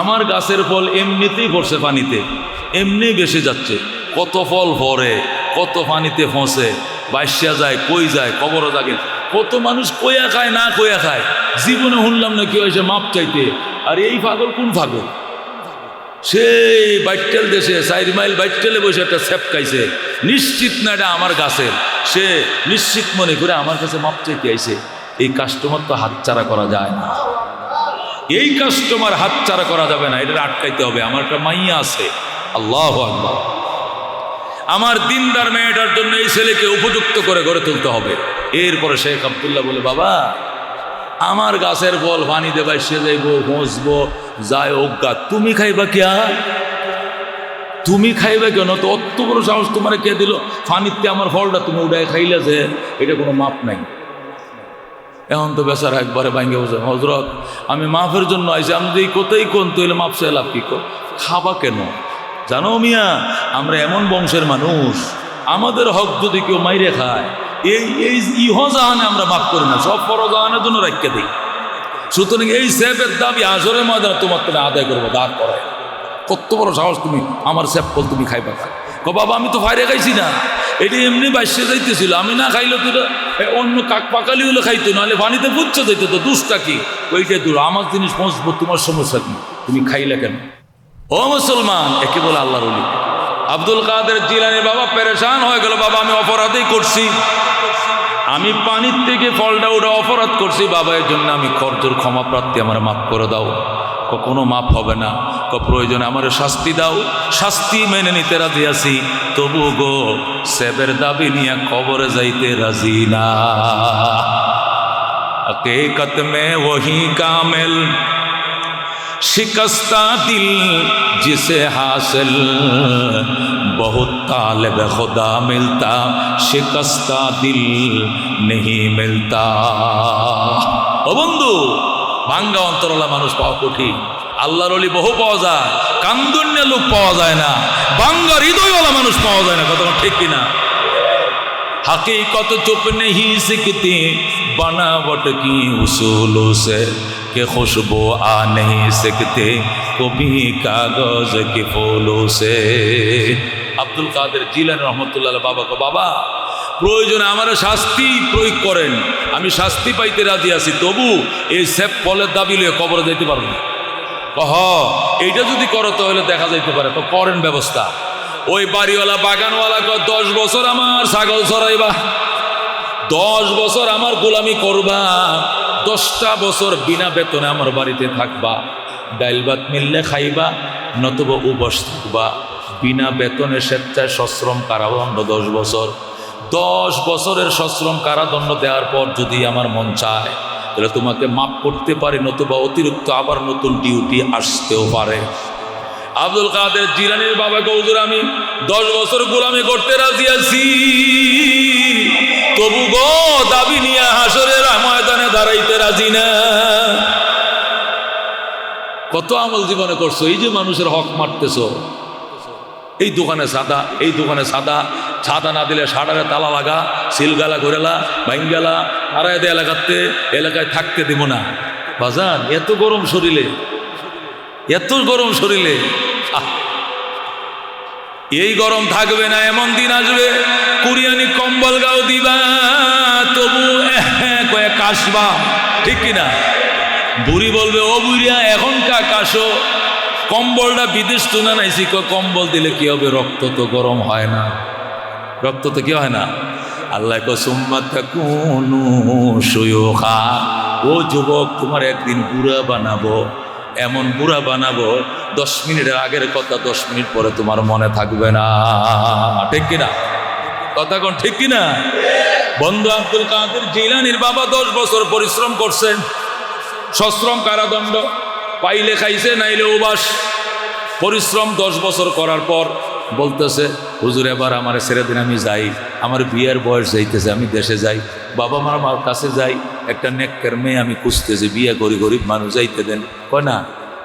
A: আমার গাছের ফল এমনিতেই পড়ছে পানিতে, এমনি বেসে যাচ্ছে, কত ফল ভরে, কত পানিতে ফসে, বাইশা যায়, কই যায়, কবরও জাগে, কত মানুষ কইয়া খায় না কইয়া খায়, জীবনে শুনলাম না কেউ এসে মাপ চাইতে। আর এই পাগল কোন পাগল? সেই বাইটেল দেশে 4 মাইল বাইটেলে বসে একটা সেপ খাইছে, নিশ্চিত না এটা আমার গাছের, সে নিশ্চিত মনে করে আমার কাছে মাপ চাইতে আইছে। এই কাস্টমার তো হাতছাড়া করা যায় না, এই কাস্টমার হাতছাড়া করা যাবে না, এটা আটকাইতে হবে। আমার একটা মাইয়া আছে, আল্লাহু আকবার, আমার দিনদার মেয়েটার জন্য এই ছেলেকে উপযুক্ত করে গড়ে তুলতে হবে। এরপরে শেখ আব্দুল্লাহ বলে, বাবা আমার গাছের ফল পানি দেবাই সে যাইব, পৌঁছবো, যায় অজ্ঞা, তুমি খাইবা কিয়া? তুমি খাইবা কেন? তো অত বড় সাহস তোমার কে দিল? পানিতে আমার ফলটা তুমি উড়ায় খাইলে যে, এটা কোনো মাপ নাই। এখন তো বেচারা একবারে ভাঙ্গে বসে, হজরত আমি মাফের জন্য আইসি, আমি যদি কোথায় কোন তৈলে মাপ চাই লাভ কি? খাবা কেন? জানো মিয়া, আমরা এমন বংশের মানুষ, আমাদের হক যদি কেউ মাইরে খায়, এই ইহজাহানে আমরা মাফ করি না, সব পরজাহানের জন্য রাখিয়ে দিই। সুতরাং এই সেফের দাবি আসরের ময়দানে তোমার তুমি আদায় করবো, দাঁড় করায়। কত বড় সাহস তুমি আমার সেফ কল তুমি খাইবা? কো বাবা আমি তো ফাইরে খাইছি না, এটি এমনি বাইশে যাইতেছিল, আমি না খাইলে তো অন্য কাক পাকালি হলে খাইতো, নাহলে পানিতে পুচ্ছে যাইতো, তো দুষ্টা কি ওইটাই দূর, আমার জিনিস পৌঁছবো, তোমার সমস্যা কি, তুমি খাইলে কেন? ও মুসলমান, একে বলে আল্লাহর ওলি। আব্দুল কাদের জিলানী বাবা পেরেশান হয়ে গেল, বাবা আমি অপরাধই করছি, আমি পানির থেকে ফলটা ওটা অপরাধ করছি বাবা, এর জন্য আমি করজোর ক্ষমা প্রার্থী, আমার মাফ করে দাও। কখনো মাফ হবে না, প্রয়োজনে আমার শাস্তি দাও, শাস্তি মেনে নিতে রাজি আছি, তবু গো সেবের দাবি নিয়ে কবরে যাইতে রাজি না। হकीकत में वही कामिल शिकस्ता दिल जिसे हासिल बहुत तालिब खुदा मिलता शिकस्ता दिल नहीं मिलता। ও বন্ধু, ভাঙ্গা অন্তরওয়ালা মানুষ পাওয়া কঠিন, আল্লাহর ওলি বহু পাওয়া যায়, কান্দুন্যা লোক পাওয়া যায় না, ভাঙ্গা হৃদয়ওয়ালা মানুষ পাওয়া যায় না। কথা ঠিক কিনা? हकीकत चुप नहीं सकती बनावट की उसूलों से कि खुशबू आ नहीं सकते कभी कागज के फूलों से। আব্দুল কাদের জিলানী রহমতুল্লাহ বাবা কো, বাবা প্রয়োজনে আমার শাস্তি প্রয়োগ করেন, আমি শাস্তি পাইতে রাজি আছি, তবু এই সেফ ফলের দাবি লিয়ে কবরে যাইতে পারবো না। কহ এইটা যদি করো তাহলে দেখা যাইতে পারে, তো করেন ব্যবস্থা। ওই বাড়িওয়ালা বাগানওয়ালা 10 বছর আমার ছাগল চড়াইবা, 10 বছর আমার গোলামি করবা, 10টা বছর বিনা বেতনে আমার বাড়িতে থাকবা, ডাইল ভাত মিললে খাইবা, নতুবা উপবাস থাকবা, বিনা বেতনে স্বেচ্ছায় সশ্রম কারাদণ্ড 10 বছর। 10 বছরের সশ্রম কারাদণ্ড দেওয়ার পর যদি আমার মন চায় তাহলে তোমাকে মাফ করতে পারি, নতুবা অতিরিক্ত আবার নতুন ডিউটি আসতেও পারে। আব্দুল কাদের জিলানীর বাবাকে, হুজুর আমি 10 বছর গোলামি করতে রাজি আছি, তবু গো দাবি নিয়ে হাসরের ময়দানে দাঁড়াইতে রাজি না। কত আমল জীবনে করছো, এই যে মানুষের হক মারতেছো, এই দোকানে সাদা, এই দোকানে সাদা, ছাদা না দিলে সাড়ারে তালা লাগা, সিলগালা ঘুরেলা ভাইঙ্গালা হারায় দে, এলাকায় থাকতে দিব না। বাজান এত গরম শরীরে, এত গরম শরীরে, এই গরম থাকবে না, এমন দিন আসবে কুরিয়ানি কম্বল গাও দিবা, তবু কয়ে কাশবা, ঠিক কিনা? বুড়ি বলবে, ও বুড়িয়া এখন কা কাশো, কম্বলটা বিদেশ তুনা নাইছি, কম্বল দিলে কি হবে, রক্ত তো গরম হয় না, রক্ত তো কি হয় না। আল্লাহ কো সুম্মা তাকুনু শুয়ুখা, ও যুবক তোমার একদিন বুড়া বানাবো, এমন বুড়া বানাবো 10 মিনিটের আগের কথা 10 মিনিট পরে তোমার মনে থাকবে না, ঠিক কিনা? কথা কোন ঠিক কিনা? বন্ধু আব্দুল কাদের জিলানীর বাবা 10 বছর পরিশ্রম করছেন, সশ্রম কারাদণ্ড, পাইলে খাইছে নাইলে উবাস, পরিশ্রম 10 বছর করার পর বলতেছে, হুজুর এবার আমার ছেড়ে দিন, আমি যাই, আমার বিয়ের বয়স যাইতেছে, আমি দেশে যাই, বাবা মার কাছে যাই, একটা নেককার মেয়ে আমি খুঁজতেছি, বিয়ে করি, গরিব মানুষ, যাইতে দেন। কয় না,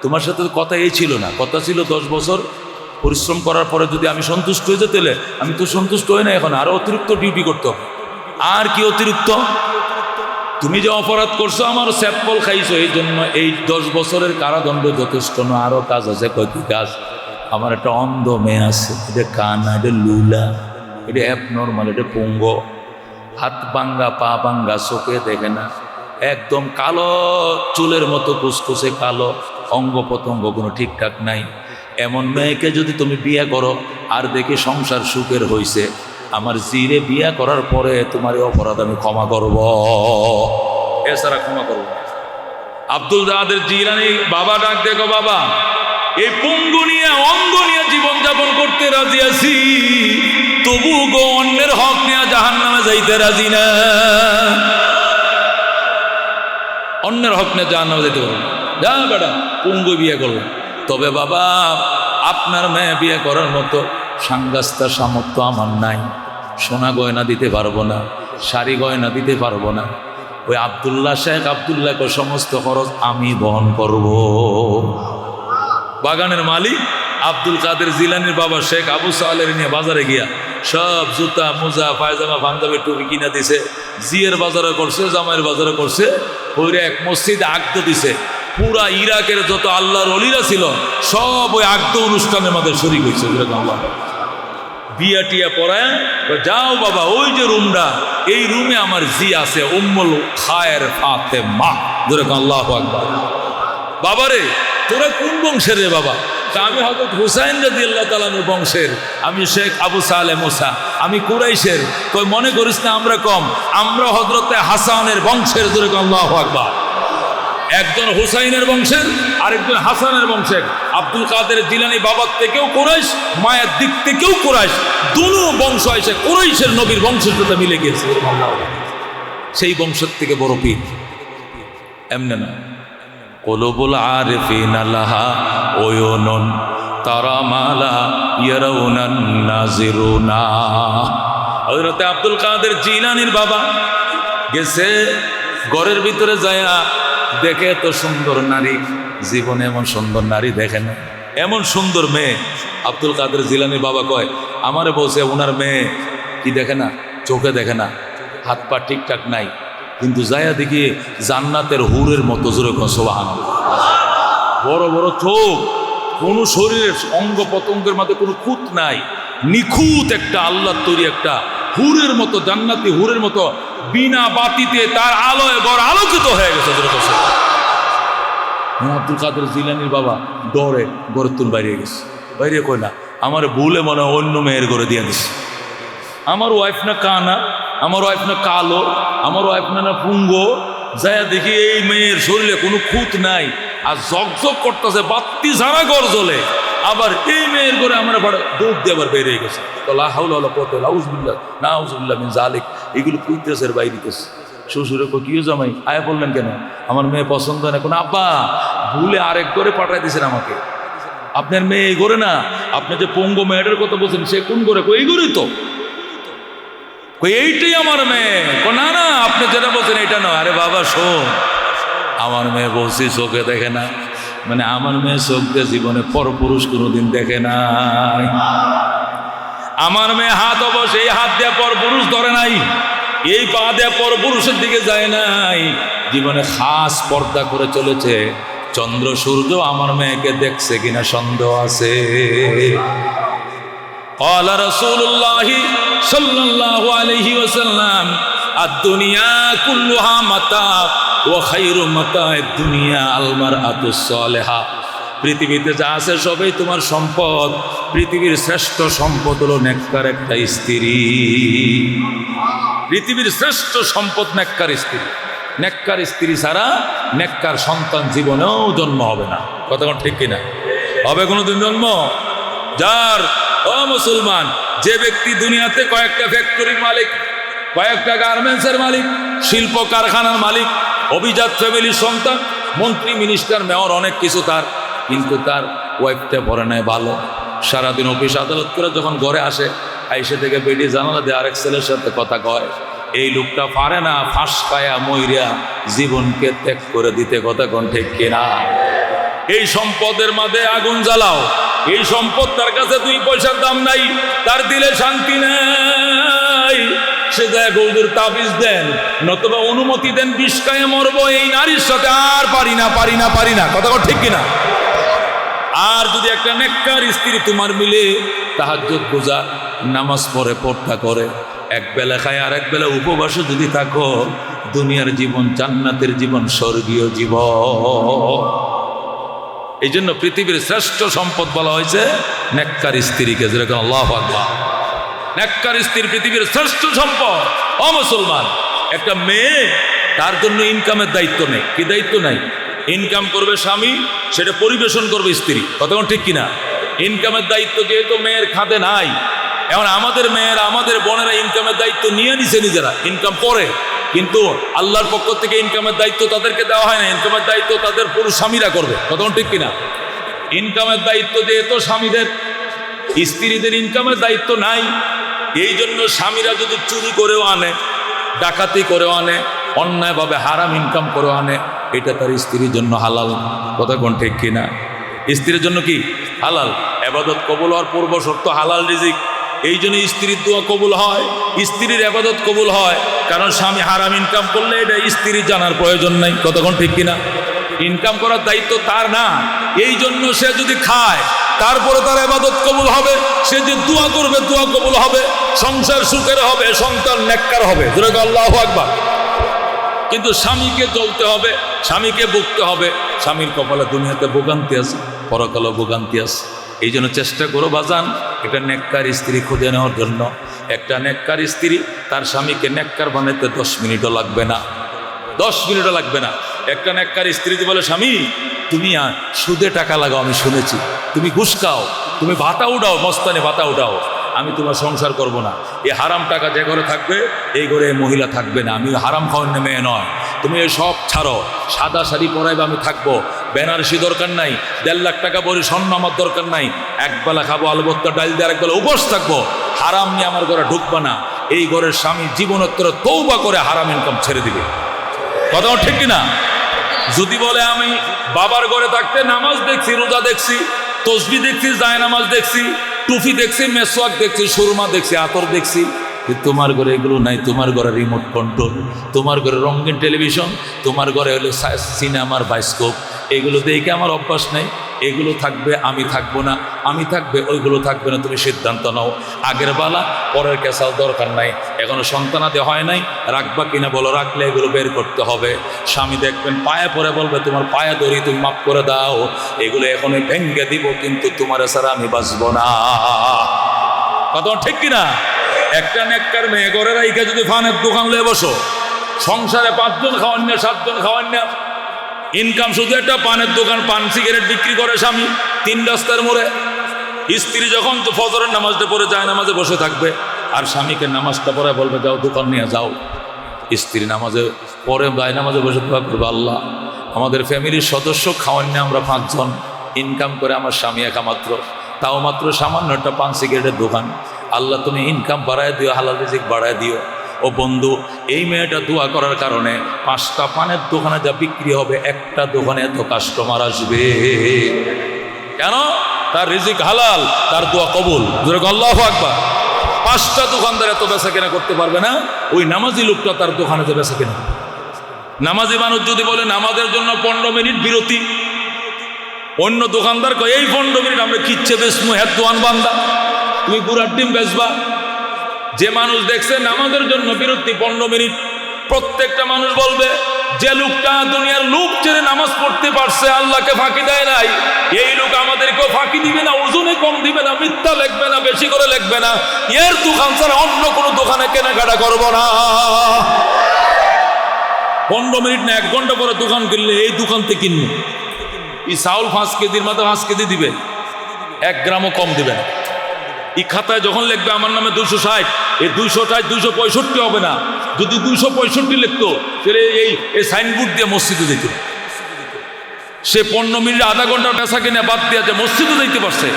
A: তোমার সাথে কথা এই ছিল না, কথা ছিল 10 বছর পরিশ্রম করার পরে যদি আমি সন্তুষ্ট হয়ে যেতে, আমি তো সন্তুষ্ট হই না, এখন আরো অতিরিক্ত ডিউটি করতে হবে। আর কি অতিরিক্ত? তুমি যে অপরাধ করছো, আমার স্যাপল খাইছো, এই জন্য এই 10 বছরের কারাদণ্ড যথেষ্ট না, আরো কাজ আছে। কয়টি কাজ? আমার একটা অন্ধ মেয়ে আছে, এটা কানা, এটা লুলা, এটা অ্যাবনর্মাল, এটা পুঙ্গ, হাত ভাঙ্গা, পা ভাঙ্গা, চোখে দেখে না, একদম কালো চুলের মতো কুচকুচে কালো, অঙ্গ প্রত্যঙ্গ কোনো ঠিকঠাক নাই। এমন মেয়েকে যদি তুমি বিয়ে করো আর দেখি সংসার সুখের হইছে, আমার জিরে বিয়ে করার পরে তোমার এই অপরাধ আমি ক্ষমা করব, এছাড়া ক্ষমা করব। আব্দুল কাদের জিলানী বাবা ডাক দেখো, বাবা এই পঙ্গু নিয়ে অঙ্গ নিয়ে জীবনযাপন করতে রাজি আছি, তবু গো অন্যের হক নিয়ে জাহান্নামে যাইতে রাজি না, অন্যের হক নিয়ে জাহান্নামে যাইতে পারবো যা বেটা, পঙ্গু বিয়ে করলাম। তবে বাবা আপনার মেয়ে বিয়ে করার মতো সাংগাস্তা সামর্থ্য আমার নাই, সোনা গয়না দিতে পারবো না, শাড়ি গয়না দিতে পারবো না, ওই আব্দুল্লাহ শেখ আব্দুল্লাহকে সমস্ত খরচ আমি বহন করব। বাগানের মালিক আব্দুল কাদের জিলানীর বাবা শেখ আবু সালের নিয়ে বাজারে গিয়া সব জুতা মোজা পায়জামা পাঞ্জাবি টুপি কিনা দিছে, জিয়ের বাজারে করছে, জামাইয়ের বাজারে করছে, ওইরা এক মসজিদে আগদ দিছে। পুরা ইরাকের যত আল্লাহর ওলিরা ছিল সব ওই আগদ অনুষ্ঠানের মধ্যে শরীক হয়েছে। আল্লাহ বিয়া টিয়া পড়ায়, যাও বাবা ওই যে রুমটা, এই রুমে আমার জি আছে, উম্মুল খায়ের ফাতেমা। যেরকম আল্লাহু আকবার। বাবারে তোরা কোন বংশের রে বাবা? তা আমি হযরত হুসাইন রাদিয়াল্লাহু তাআলা আনহুর বংশের, আমি শেখ আবু সালেহ মুসা, আমি কুরাইশের। কই মনে করিস না আমরা কম, আমরা হযরতে হাসানের বংশের। যেরকম আল্লাহু আকবার। একজন হুসাইনের বংশের, আরেকজন হাসানের বংশের। আব্দুল কাদের জিলানী বাবার থেকেও কুরাইশ, মায়ের দিক থেকেও কুরাইশ, দুনো বংশ এসে কুরাইশের নবীর বংশের সাথে মিলে গেছে। সেই বংশের থেকে বড় পীর এমনে না। কুলুবুল আরিফিনা লাহা উয়ুনুন তারা মালা ইয়ারাউনান নাজিরুনা। হযরত আব্দুল কাদের জিলানীর বাবা গেছে ঘরের ভিতরে যায়া দেখে এত সুন্দর নারী, জীবনে এমন সুন্দর নারী দেখে না, এমন সুন্দর মেয়ে। আব্দুল কাদের জিলানীর বাবা কয় আমারে বলছে ওনার মেয়ে কি দেখে না, চোখে দেখে না, হাত পা ঠিকঠাক নাই, কিন্তু যায়া দেখি জান্নাতের হুরের মতো। জোরে কন সুবহানাল্লাহ। বড় বড় চোখ, কোন শরীরের অঙ্গ প্রত্যঙ্গের মধ্যে কোনো খুঁত নাই, নিখুঁত একটা আল্লাহর তৈরি একটা হুরের মতো, জান্নাতি হুরের মতো, বিনা বাতিতে তার আলোয় ঘর আলোকিত হয়ে গেছে। আব্দুল কাদের জিলানীর বাবা ডরে ঘরের তুল বাইরে গেছে। বাইরে কই না আমার ভুলে মনে হয় অন্য মেয়ের ঘরে দিয়ে দিছে। আমার ওয়াইফ না কানা, আমার ওয়াইফ না কালো, আমার ওয়াইফ না পুঙ্গো। যায়া দেখি এই মেয়ের শরীরে কোনো খুঁত নাই, আর ঝকঝক করতেছে, বাত্তি ছাড়া ঘর জ্বলে। আবার এই মেয়ের ঘরে আমার দৌড় দিয়ে আবার বেরিয়ে গেছে। তো লা হাওলা ওয়ালা কুওয়াতা ইল্লা বিল্লাহ, নাউযুবিল্লাহ মিন যালিক। এগুলো কইতেছে বাইরে গেছে। শ্বশুরে কই কি জামাই আয়া বললেন কেন? আমার মেয়ে পছন্দ হয় না। কোন আব্বা ভুলে আরেক ঘরে পাঠাই দিয়েছেন আমাকে। আপনার মেয়ে এই ঘরে না, আপনি যে পঙ্গ মেয়েটার কথা বলছেন সে কোন ঘরে? কই এই ঘরেই তো। কই এইটাই আমার মেয়ে। না না আপনি যেটা বলছেন এটা নয়। আরে বাবা শোন, আমার মেয়ে বলছি চোখে দেখে না, মানে আমার মেয়ে চোখ দিয়ে জীবনে পরপুরুষ কোনোদিন দেখে নাই। আমার মেয়ে হাত অবশ্য এই হাত দিয়ে পরপুরুষ ধরে নাই, এই পা দিয়ে পরপুরুষের দিকে যায় নাই, জীবনে খাস পর্দা করে চলেছে। চন্দ্র সূর্য আমার মেয়েকে দেখছে কিনা সন্দেহ আছে। قال رسول الله صلى الله عليه وسلم الدنيا كلها متاع وخير متاع الدنيا المرأة الصالحة। পৃথিবীতে যা আছে সবই তোমার সম্পদ, পৃথিবীর শ্রেষ্ঠ সম্পদ হলো নেককার একটা স্ত্রী। পৃথিবীর শ্রেষ্ঠ সম্পদ নেককার স্ত্রী। নেককার স্ত্রী ছাড়া নেককার সন্তান জীবনেও জন্ম হবে না। কথা কোন ঠিক কিনা? হবে কোনোদিন জন্ম? যার ও মুসলমান, যে ব্যক্তি দুনিয়াতে কয়েকটা ফ্যাক্টরির মালিক, কয়েকটা গার্মেন্টসের মালিক, শিল্প কারখানার মালিক, অভিজাত ফ্যামিলির সন্তান, মন্ত্রী মিনিস্টার মেয়র অনেক কিছু তার, কিন্তু তার ওয়াইফটা পড়ে নেয় ভালো, সারাদিন অফিস আদালত করে যখন ঘরে আসে, আইসে থেকে বেরিয়ে জানালা দিয়ে আরেক ছেলের সাথে কথা কয়, এই লোকটা পারে না ফাঁস পায়া মইরা জীবনকে ত্যাগ করে দিতে। কথা কোন ঠিক কিনা? এই সম্পদের মাঝে আগুন জ্বালাও, এই সম্পদ তার কাছে 2 পয়সার দাম নাই, তার দিলে শান্তি নাই। সে যায় গৌদুর তাবিজ দেন, নতুবা অনুমতি দেন বিষ খায়ে মরবো, এই নারীর সাথে আর পারি না পারি না পারি না। কথা ঠিক কিনা? আর যদি একটা নেককার স্ত্রী তোমার মিলে তাহাজ্জুদ গুজার, নামাজ পড়ে, পর্দা করে, এক বেলা খায় আর এক বেলা উপবাসে যদি থাকো, দুনিয়ার জীবন জান্নাতের জীবন, স্বর্গীয় জীবন। এই জন্য পৃথিবীর শ্রেষ্ঠ সম্পদ বলা হয়েছে নেককার স্ত্রীকে। যেরকম আল্লাহু আকবার। নেককার স্ত্রী পৃথিবীর শ্রেষ্ঠ সম্পদ। ও মুসলমান, একটা মেয়ে, তার জন্য ইনকামের দায়িত্ব নেই। কি দায়িত্ব নাই? ইনকাম করবে স্বামী, সেটা পরিবেশন করবে স্ত্রী। কতক্ষণ ঠিক কিনা? ইনকামের দায়িত্ব যেহেতু মেয়ের খাতে নাই, এখন আমাদের মেয়েরা, আমাদের বোনেরা ইনকামের দায়িত্ব নিয়ে নিছে নিজেরা, ইনকাম করে, কিন্তু আল্লাহর পক্ষ থেকে ইনকামের দায়িত্ব তাদেরকে দেওয়া হয় না। ইনকামের দায়িত্ব তাদের পুরুষ স্বামীরা করবে। কতক্ষণ ঠিক কিনা? ইনকামের দায়িত্ব যেহেতু স্বামীদের, স্ত্রীদের ইনকামের দায়িত্ব নাই। এই জন্য স্বামীরা যদি চুরি করেও আনে, ডাকাতি করেও আনে, অন্যায়ভাবে হারাম ইনকাম করেও আনে, এটা তার স্ত্রীর জন্য হালাল। কথা কোন ঠিক কিনা? স্ত্রীর জন্য কি হালাল? ইবাদত কবুল হওয়ার পূর্ব শর্ত হালাল রিজিক। এই জন্য স্ত্রীর দোয়া কবুল হয়, স্ত্রীর ইবাদত কবুল হয়, কারণ স্বামী হারাম ইনকাম করলে এটা স্ত্রীর জানার প্রয়োজন নাই। কতক্ষণ ঠিক কিনা? ইনকাম করার দায়িত্ব তার না, এই জন্য সে যদি খায় তারপরে তার ইবাদত কবুল হবে, সে যে দোয়া করবে দোয়া কবুল হবে, সংসার সুখের হবে, সন্তান নেককার হবে। আল্লাহু আকবার। কিন্তু স্বামীকে চলতে হবে, স্বামীকে ভুগতে হবে। স্বামীর কপালে দুনিয়াতে ভোগান্তি আছে, পরকালে ভোগান্তি আছে। এই জন্য চেষ্টা করো বাজান একটা নেককার স্ত্রী খুঁজে নেওয়ার জন্য। একটা নেককার স্ত্রী তার স্বামীকে নেককার বানাইতে 10 মিনিটও লাগবে না, 10 মিনিটও লাগবে না। একটা নেককার স্ত্রী বলে, স্বামী তুমি সুদে টাকা লাগাও, আমি শুনেছি, তুমি ঘুষ খাও, তুমি ভাতা উঠাও, মস্তানে ভাতা উঠাও, আমি তোমার সংসার করব না। এই হারাম টাকা যে ঘরে থাকবে এই ঘরে মহিলা থাকবে না। আমি হারাম খাওয়ার মেয়ে নয়, তুমি এই সব ছাড়ো, সাদা শাড়ি পরাইবে আমি থাকবো, বেনারসি দরকার নাই, 1.5 লাখ টাকা বড়ি স্বর্ণ আমার দরকার নাই, একবেলা খাবো আলু ভর্তা ডাল দিয়ে একবেলা উপোস থাকবো, হারাম নিয়ে আমার ঘরে ঢুকবা না। এই ঘরের স্বামী জীবনোত্তর তৌবা করে হারাম ইনকাম ছেড়ে দিবে। কথা ঠিক কিনা? যদি বলে আমি বাবার ঘরে থাকতে নামাজ দেখছি, রোজা দেখছি, তসবি দেখছি, জায় নামাজ দেখছি, টুফি দেখছি, মেসওয়াক দেখছি, সুরমা দেখছি, আতর দেখছি, তোমার ঘরে এগুলো নাই। তোমার ঘরে রিমোট কন্ট্রোল, তোমার ঘরে রঙিন টেলিভিশন, তোমার ঘরে হলো সিনেমার বায়োস্কোপ, এগুলো দেখে আমার অভ্যাস নেই। এগুলো থাকবে, আমি থাকবো না, আমি থাকবে, ওইগুলো থাকবে না। তুমি সিদ্ধান্ত নাও, আগের বালা পরের কেসাল দরকার নাই। এখনো সন্তানাদি হয় নাই, রাখবা কিনা বলো, রাখলে এগুলো বের করতে হবে। স্বামী দেখবেন পায়ে পরে বলবে তোমার পায়ে ধরি, তুমি মাফ করে দাও, এগুলো এখনই ভেঙ্গে দিব, কিন্তু তোমার ছাড়া আমি বাঁচবো না। কথা ঠিক কিনা? একটা নেককার মেয়ে ঘরে রাইখা যদি ফানের দোকান লয়ে বসো, সংসারে 5 জন খাওয়ান না, 7 জন খাওয়ান না, ইনকাম শুধু একটা পানের দোকান, পান সিগারেট বিক্রি করে স্বামী 3 রাস্তার মোড়ে। স্ত্রী যখন তো ফজরের নামাজটা পড়ে যায় নামাজে বসে থাকবে, আর স্বামীকে নামাজটা পড়ে বলবে যাও দোকান নিয়ে যাও। স্ত্রী নামাজে পরে যায় নামাজে বসে দোয়া করবে, আল্লাহ আমাদের ফ্যামিলির সদস্য খাওয়ান না, আমরা 5 জন, ইনকাম করে আমার স্বামী একা মাত্র, তাও মাত্র সামান্য একটা পান সিগারেটের দোকান, আল্লাহ তুমি ইনকাম বাড়ায় দিও, হালাল রিজিক বাড়ায় দিও। ও বন্ধু, এই মেয়েটা দোয়া করার কারণে 5টা পানের দোকানে যা বিক্রি হবে, একটা দোকানে এত কাস্টমার আসবে। কেন? তার রিজিক হালাল, তার দোয়া কবুল। আল্লাহু আকবার। 5টা দোকানদার এত বেচা কেনা করতে পারবে না, ওই নামাজি লোকটা তার দোকানে যে বেচা কেনা। নামাজি মানুষ যদি বলে নামাজের জন্য 15 মিনিট বিরতি, অন্য দোকানদার কয় এই 15 মিনিট আমরা কিচ্ছে বেচমু, হ্যাঁ দোয়ান বান্দা, তুমি গুড়ার ডিম বেচবা। যে মানুষ দেখছে নামাজের জন্য বিরতি 15 মিনিট, প্রত্যেকটা মানুষ বলবে যে লোকটা দুনিয়ার লোক ছেড়ে নামাজ পড়তে পারছে, আল্লাহকে ফাঁকি দেয় নাই, এই লোক আমাদেরকেও ফাঁকি দিবে না, ওজনে কম দিবে না, মিথ্যা লিখবে না, বেশি করে লিখবে না, এর দোকান ছাড়া অন্য কোনো দোকানে কেনাকাটা করবো না। 15 মিনিট না 1 ঘন্টা পরে দোকান কিনলে এই দোকান থেকে কিনবে। এই চাউল 5 কেজির মাথা 5 কেজি দিবে, 1 গ্রামও কম দিবে না। এই খাতায় যখন লিখবে আমার নামে 260, এই 260 265 হবে না। যদি 265 লিখতো তাহলে এই সাইনবোর্ড দিয়ে মসজিদে যেত। সে 15 মিনিট আধা ঘন্টা পেশা কিনে বাদ দিয়ে যে মসজিদে যেতে পারছে,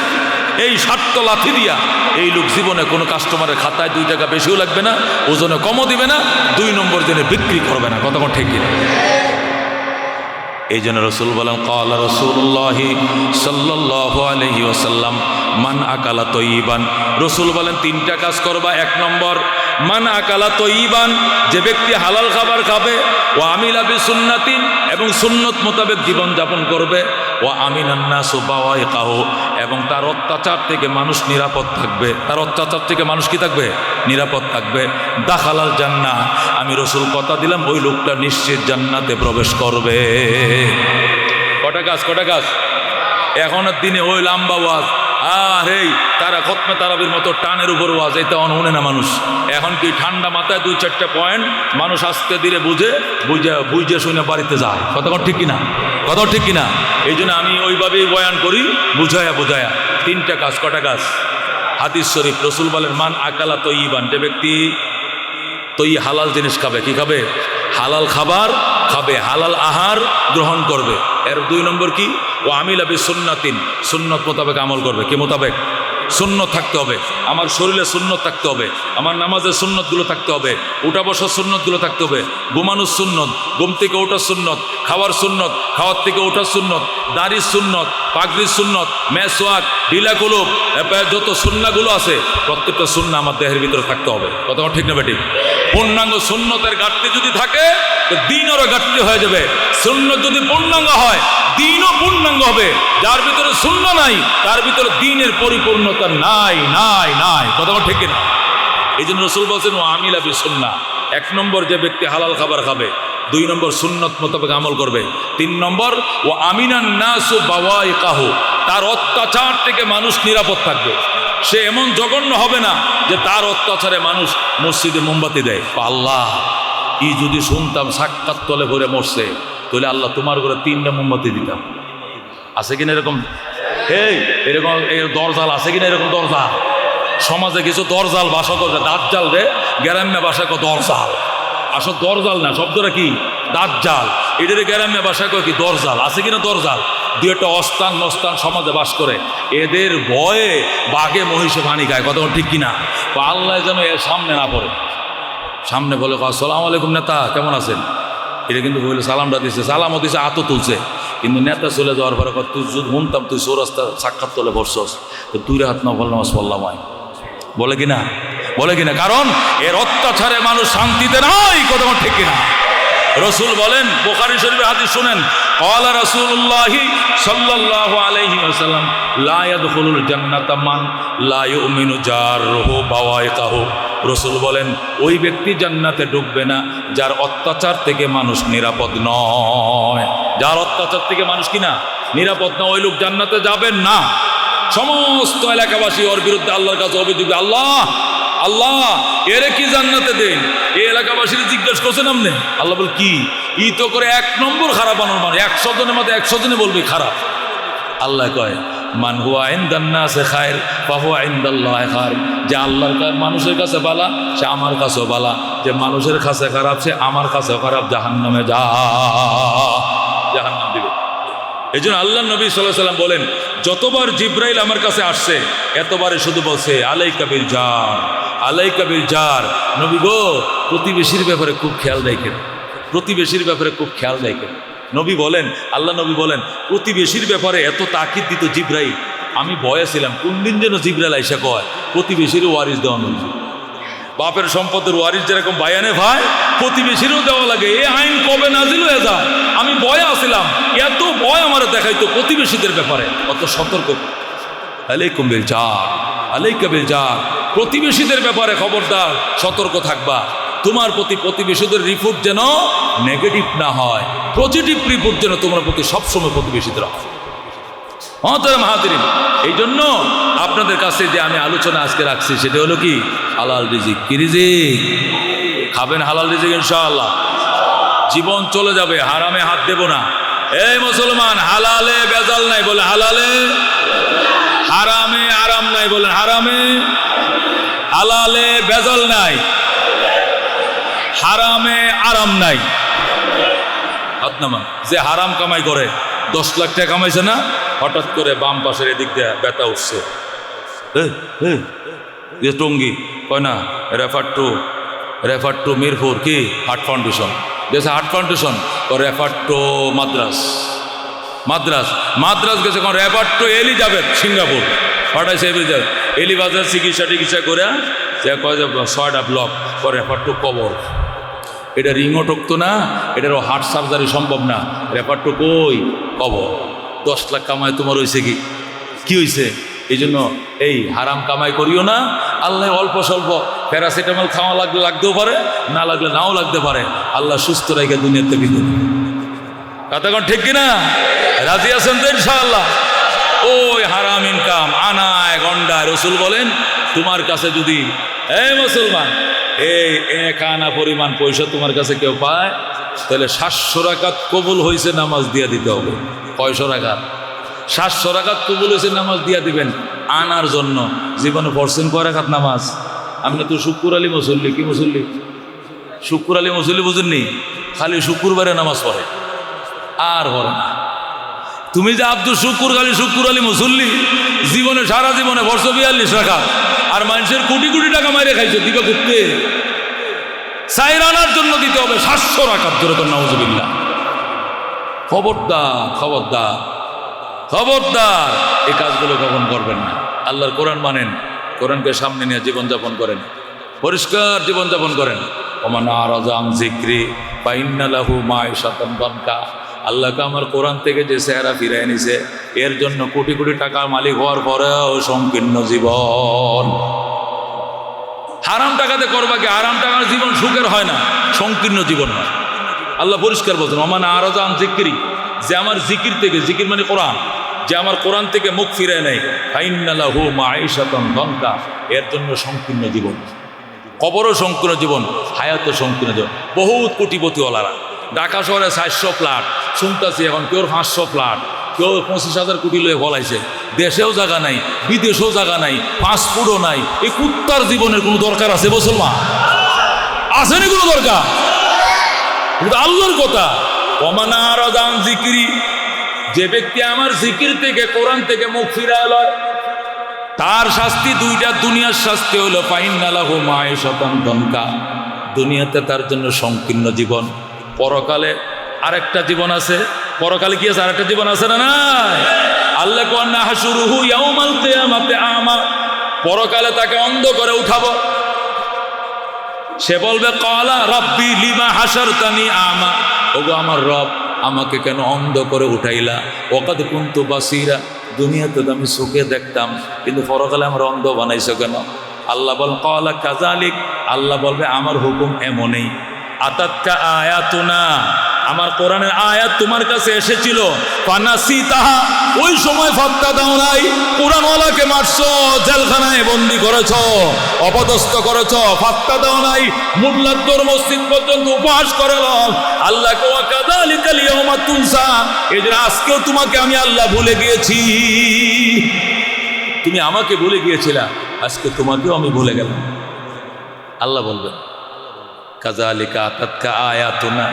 A: এই 60 লাথি দিয়া এই লোক জীবনে কোনো কাস্টমারের খাতায় 2 টাকা বেশিও লাগবে না, ওজনে কমও দিবে না, 2 নম্বর জনে বিক্রি করবে না। কতক্ষণ ঠিক কিনা? এই জন্য রসুল বলেন, ক্বালা রাসূলুল্লাহ সাল্লাল্লাহু আলাইহি ওয়াসাল্লাম মান আকালা তয়্যিবান। রসুল বলেন 3টা কাজ করবা। 1 নম্বর, মান আকালা তয়্যিবান, যে ব্যক্তি হালাল খাবার খাবে, ও আমিলা বিসুন্নাতিন, এবং সুন্নত মোতাবেক জীবন যাপন করবে, ও আমিনান নাসু বাওয়াইকাহু, এবং তার অত্যাচার থেকে মানুষ নিরাপদ থাকবে। তার অত্যাচার থেকে মানুষ কি থাকবে? নিরাপদ থাকবে। দাখালাল জান্নাহ, আমি রসুল কথা দিলাম ওই লোকটা নিশ্চিত জান্নাতে প্রবেশ করবে। কটা কাজ? এখনের দিনে ওই লম্বা ওয়াজ, আর এই তারা খতমে তারাবির মতো টানের উপর ওয়াজ, এটা অনহুনে না মানুষ। এখন কি ঠান্ডা মাথায় 2-4টা পয়েন্ট মানুষ আস্তে ধীরে বুঝে শুনে বাড়িতে যায়। কতক্ষণ ঠিক কিনা? এই জন্য আমি ওইভাবেই বয়ান করি, বুঝায়া 3টা কাজ। কটা কাজ? হাদিস শরীফ, রসুল বলেন মান আকালা তয়্যিবান, যে ব্যক্তি হালাল জিনিস খাবে, কি খাবে? হালাল খাবার খাবে, হালাল আহার গ্রহণ করবে। এর 2 নম্বর কি? ও আমিলা বিসুন্নাতিন, সুন্নত মোতাবেক আমল করবে। কি মোতাবেক? সুন্নত থাকতে হবে, আমার শরীরে সুন্নত থাকতে হবে, আমার নামাজের সুন্নতগুলো থাকতে হবে, উঠা বসার সুন্নতগুলো থাকতে হবে, ঘুমানোর সুন্নত, ঘুম থেকে ওঠার সুন্নত, খাওয়ার সুন্নত, খাওয়ার থেকে ওঠার সুন্নত, দাড়ি সুন্নত, পাগড়ি সুন্নত, মেসওয়াক, ঢিলা কুলুপ, যত সুন্নাগুলো আছে প্রত্যেকটা সুন্নাহ আমার দেহের ভিতরে থাকতে হবে। কথা ঠিক না বেঠিক? পূর্ণাঙ্গ সুন্নতের ঘাটতি যদি থাকে তো দ্বীনেরও ঘাটতি হয়ে যাবে। সুন্নত যদি পূর্ণাঙ্গ হয় দ্বীনও পূর্ণাঙ্গ হবে। যার ভিতরে সুন্নাহ নাই তার ভিতরে দ্বীনের পরিপূর্ণতা নাই নাই নাই। কথা ঠিক না? এই জন্য রাসূল বলছেন ও আমিলা বিসুন্নাহ। 1 নম্বর যে ব্যক্তি হালাল খাবার খাবে, 2 নম্বর সুন্নত মোতাবেক আমল করবে, 3 নম্বর ও আমিনান নাসু বাওয়াইকাহু, তার অত্যাচার থেকে মানুষ নিরাপদ থাকবে। সে এমন জঘন্য হবে না যে তার অত্যাচারে মানুষ মসজিদে মোমবাতি দেয়। আল্লাহ, ই যদি শুনতাম সাক্ষাৎ তলে ভরে মরছে, তাহলে আল্লাহ তোমার ঘরে 3টা মোমবাতি দিতাম। আছে কিনা এরকম? এরকম দরজাল আছে কিনা? এরকম দরজাল সমাজে কিছু দরজাল ভাষা করে, দাজ্জাল রে গ্রাম্য ভাষা কয় দরজাল। আসলে দরজাল না, শব্দটা কি? দাজ্জাল। এদের গ্রাম্য ভাষা কয় কি? দরজাল। আছে কিনা দরজাল? 2টা অস্তান নস্তান সমাজে বাস করে, এদের ভয়ে বাঘে মহিষে পানি খায়। কথা ঠিক কিনা? আল্লাহ যেন এর সামনে না পড়ে। সামনে বলে আসসালামু আলাইকুম নেতা, কেমন আছেন? এটা কিন্তু বলে সালামটা দিচ্ছে, সালামও দিচ্ছে, আতো তুলছে। কিন্তু নেতা চলে যাওয়ার পরে তুই যদি শুনতাম তুই চৌরাস্তা সাক্ষাৎ তলে বসছস, তো 2 রাত নফল নামাজ পড়লাম। বলে কিনা? বলে কিনা? কারণ এর অত্যাচারে মানুষ শান্তিতে নাই। কথা ঠিক কিনা? রাসূল বলেন, বুখারী শরীফের হাদিস শুনেন, ক্বালা রাসূলুল্লাহি সাল্লাল্লাহু আলাইহি ওয়াসাল্লাম লা ইয়াদখুলুল জান্নাতা মান লা ইউমিনু জারহু বাওয়াইকাহু। রাসূল বলেন, ওই ব্যক্তি জান্নাতে ঢুকবে না যার অত্যাচার থেকে মানুষ নিরাপদ নয়। যার অত্যাচার থেকে মানুষ কিনা নিরাপদ না, ওই লোক জান্নাতে যাবেন না। সমস্ত এলাকাবাসী ওর বিরুদ্ধে আল্লাহর কাছে অভিযোগ, আল্লাহ আল্লাহ এরে কি জান্নাতে দেন? এই এলাকাবাসীর জিজ্ঞেস করছেন আপনি? আল্লাহ বল কি? ই তো করে 1 নম্বর খারাপ বানানোর মানে 100 জনের মধ্যে 100 জনে বলবে খারাপ। আল্লাহ কয় মান হুয়া ইনদান নাসি খায়র ফাহুয়া ইনদাল্লাহি খায়র। যে আল্লাহর মানুষের কাছে বালা সে আমার কাছেও বালা, যে মানুষের কাছে খারাপ সে আমার কাছেও খারাপ। জাহান্নামে যা, জাহান্নাম দিবে। এই জন্য আল্লাহ নবী সাল্লাল্লাহু আলাইহি ওয়াসাল্লাম বলেন, যতবার জিব্রাইল আমার কাছে আসছে এতবারে শুধু বলছে আলাইকা বিল জার, আলাইকা বিল জার। নবী গো, প্রতিবেশীর ব্যাপারে খুব খেয়াল রাখেন, প্রতিবেশীর ব্যাপারে খুব খেয়াল রাখেন। নবী বলেন, আল্লাহ নবী বলেন, প্রতিবেশীর ব্যাপারে এত তাকিদ দিত জিব্রাইল, আমি ভয়ে ছিলাম কোন দিন যেন জিব্রাইল আইসা কয় প্রতিবেশীর ওয়ারিস দেওয়া নবী। বাপের সম্পদের ওয়ারিস যেরকম বায়ানে ভাই, প্রতিবেশীরও দেওয়া লাগে। এই আইন কবে নাজিল হয়ে যায়? আমি ভয়ে আসছিলাম, এত ভয় আমার দেখাইতো প্রতিবেশীদের ব্যাপারে। অত সতর্ক। আলাইকুম বিল জার, আলাইকা বিল জার। প্রতিবেশীদের ব্যাপারে খবরদার, সতর্ক থাকবা। তোমার প্রতি প্রতিবেশীদের রিপোর্ট যেন নেগেটিভ না হয়, পজিটিভ রিপোর্ট যেন তোমার প্রতি সবসময় প্রতিবেশীদের হয়। মাহাতিরিন, এই জন্য আপনাদের কাছে যে আমি আলোচনা আজকে রাখছি সেটা হলো কি? হালাল রিজিক। কি রিজিক? খাবেন হালাল রিজিক ইনশাআল্লাহ। জীবন চলে যাবে, হারামে হাত দেব না। এই মুসলমান, হালালে বেজাল নাই বলে হালালে, হারামে আরাম নাই বলেন হারামে, হালালে বেজাল নাই, হারামে আরাম নাই। হাত নামান। যে হারাম কামাই করে 10 লাখ টাকা কামাইছে না, হঠাৎ করে বাম পাশের এদিক দিয়ে ব্যথা উঠছে, টঙ্গি কয় না, রেফার টু মিরপুর কি হার্ট ফাউন্ডেশন গেছে, heart foundation refer to Madras গেছে, রেফার টু এলিজাবেথ সিঙ্গাপুর পাঠাইছে। এলিবাজার চিকিৎসা করে সে কয় যে 6টা ব্লক রেফার টু কবর। এটা রিংও টকতো না, এটারও হার্ট সার্জারি সম্ভব না, রেফার টু কই কবর। 10 লাখ কামাই তোমার হয়েছে কি হয়েছে? এই জন্য এই হারাম কামাই করিও না। আল্লাহ অল্প স্বল্প প্যারাসিটামল খাওয়া লাগতেও পারে, না লাগলে নাও লাগতে পারে। আল্লাহ সুস্থ রেখে দুনিয়াতে বিদায়। কতক্ষণ ঠিক কিনা? রাজি আছেন তো ইনশাআল্লাহ? ওই হারাম ইনকাম আনায় গন্ডায় রাসূল বলেন, তোমার কাছে যদি এই মুসলমান এই 1 আনা পরিমাণ পয়সা তোমার কাছে কেউ পায়, তাহলে 700 রাকাত কবুল হয়েছে নামাজ দিয়া দিতে হবে। কয়শো রাকাত? 700 রাকাত কবুল হয়েছে নামাজ দিয়া দিবেন। আনার জন্য জীবনে পড়ছেন কয় রাকাত নামাজ? আপনি তো শুক্র আলী মুসল্লি। কি মুসল্লি? শুক্র আলী মুসল্লি বুঝেননি? খালি শুক্রবারে নামাজ পড়ে আর পড়ে না। তুমি যে আব্দুল শুকুর খালি শুক্র আলী মুসল্লি, জীবনে সারা জীবনে বর্ষ 42 রাকাত, আর মানুষের কোটি কোটি টাকা মাইরে খাইছে, দিবা করতে 4 আনার জন্য দিতে হবে 700 রাকাত। যেরকম নাউজুবিল্লাহ। খবরদার খবরদার, খবরদার এই কাজগুলো কখন করবেন না। আল্লাহর কোরআন মানেন, কোরআনকে সামনে নিয়ে জীবনযাপন করেন, পরিষ্কার জীবনযাপন করেন। ওমান আরাযা আন যিকরি ফাইন্না লাহু মাঈশাতান দানকা। আল্লাহকে আমার কোরআন থেকে যে চেহারা ফিরাই নিছে, এর জন্য কোটি কোটি টাকার মালিক হওয়ার পরেও সংকীর্ণ জীবন। হারাম টাকাতে করবা কি? হারাম টাকার জীবন সুখের হয় না, সংকীর্ণ জীবন হয়। আল্লাহ পরিষ্কার বলছেন, ওমান আরাযা আন যিকরি, যে আমার জিকির থেকে, জিকির মানে কোরআন, যে আমার কোরআন থেকে মুখ ফিরে নেয়, ফাইন্না লাহু মাঈশাতান দানকা, এর জন্য সংকীর্ণ জীবন। কবরও সংকীর্ণ জীবন, হায়াতও সংকীর্ণ জীবন। বহুত কোটিপতিওয়ালারা ঢাকা শহরে 400 ফ্ল্যাট শুনতেছি, এখন কেউ 500 ফ্ল্যাট, কেউ 25,000 কোটি লয়ে বলাইছে। দেশেও জায়গা নাই, বিদেশেও জায়গা নাই, পাসপোর্টও নাই। এই কুত্তার জীবনের কোনো দরকার আছে মুসলমান? আসেনি কোনো দরকার? কিন্তু আল্লাহর কথা, ওমান আরাযা আন যিকরি, যে ব্যক্তি আমার জিকির থেকে, কোরআন থেকে মুখ ফিরায় লয়, তার শাস্তি দুইটা। দুনিয়ার শাস্তি হলো ফাইন্না লাহু মাঈশাতান দানকা, দুনিয়াতে তার জন্য সংকীর্ণ জীবন। পরকালে আরেকটা জীবন আছে। পরকালে কি আছে? আরেকটা জীবন আছে না নাই? আল্লাহ কোন নাহশুরুহু ইয়াউমাল কিয়ামাতি আমা, পরকালে তাকে অন্ধ করে উঠাবো। সে বলবে ক্বালা রাব্বি লিমা হাশারতানি আমা, ওগো আমার রব, আমাকে কেন অন্ধ করে উঠাইলা? ওয়াকাদ কুনতু বাসীরা, দুনিয়াতে তো আমি চোখে দেখতাম, কিন্তু পরকালে আমার অন্ধ বানাইছো কেন? আল্লাহ বল ক্বালা কাযালিক, আল্লাহ বলবে আমার হুকুম এমনই। আতাতকা আয়াতুনা, আমার কোরআনের আয়াত তোমার কাছে এসেছিল, ফানাসিতাহা, ওই সময় ফাত্তা দাও নাই, কোরআনওয়ালাকে মারছো, জেলখানায় বন্দি করেছো, অপদস্থ করেছো, ফাত্তা দাও নাই, মুল্লাদ্দর মসজিদ পর্যন্ত উপহাস করলাম। আল্লাহ ওয়া কাযালিকাল ইয়াউমা তুনসা, এই যে আজকেও তোমাকে আমি আল্লাহ ভুলে গিয়েছি। তুমি আমাকে ভুলে গিয়েছিলা, আজকে তোমাকেও আমি ভুলে গেলাম। আল্লাহ বলবেন কাযালিকা আতাতকা আয়াতুনা,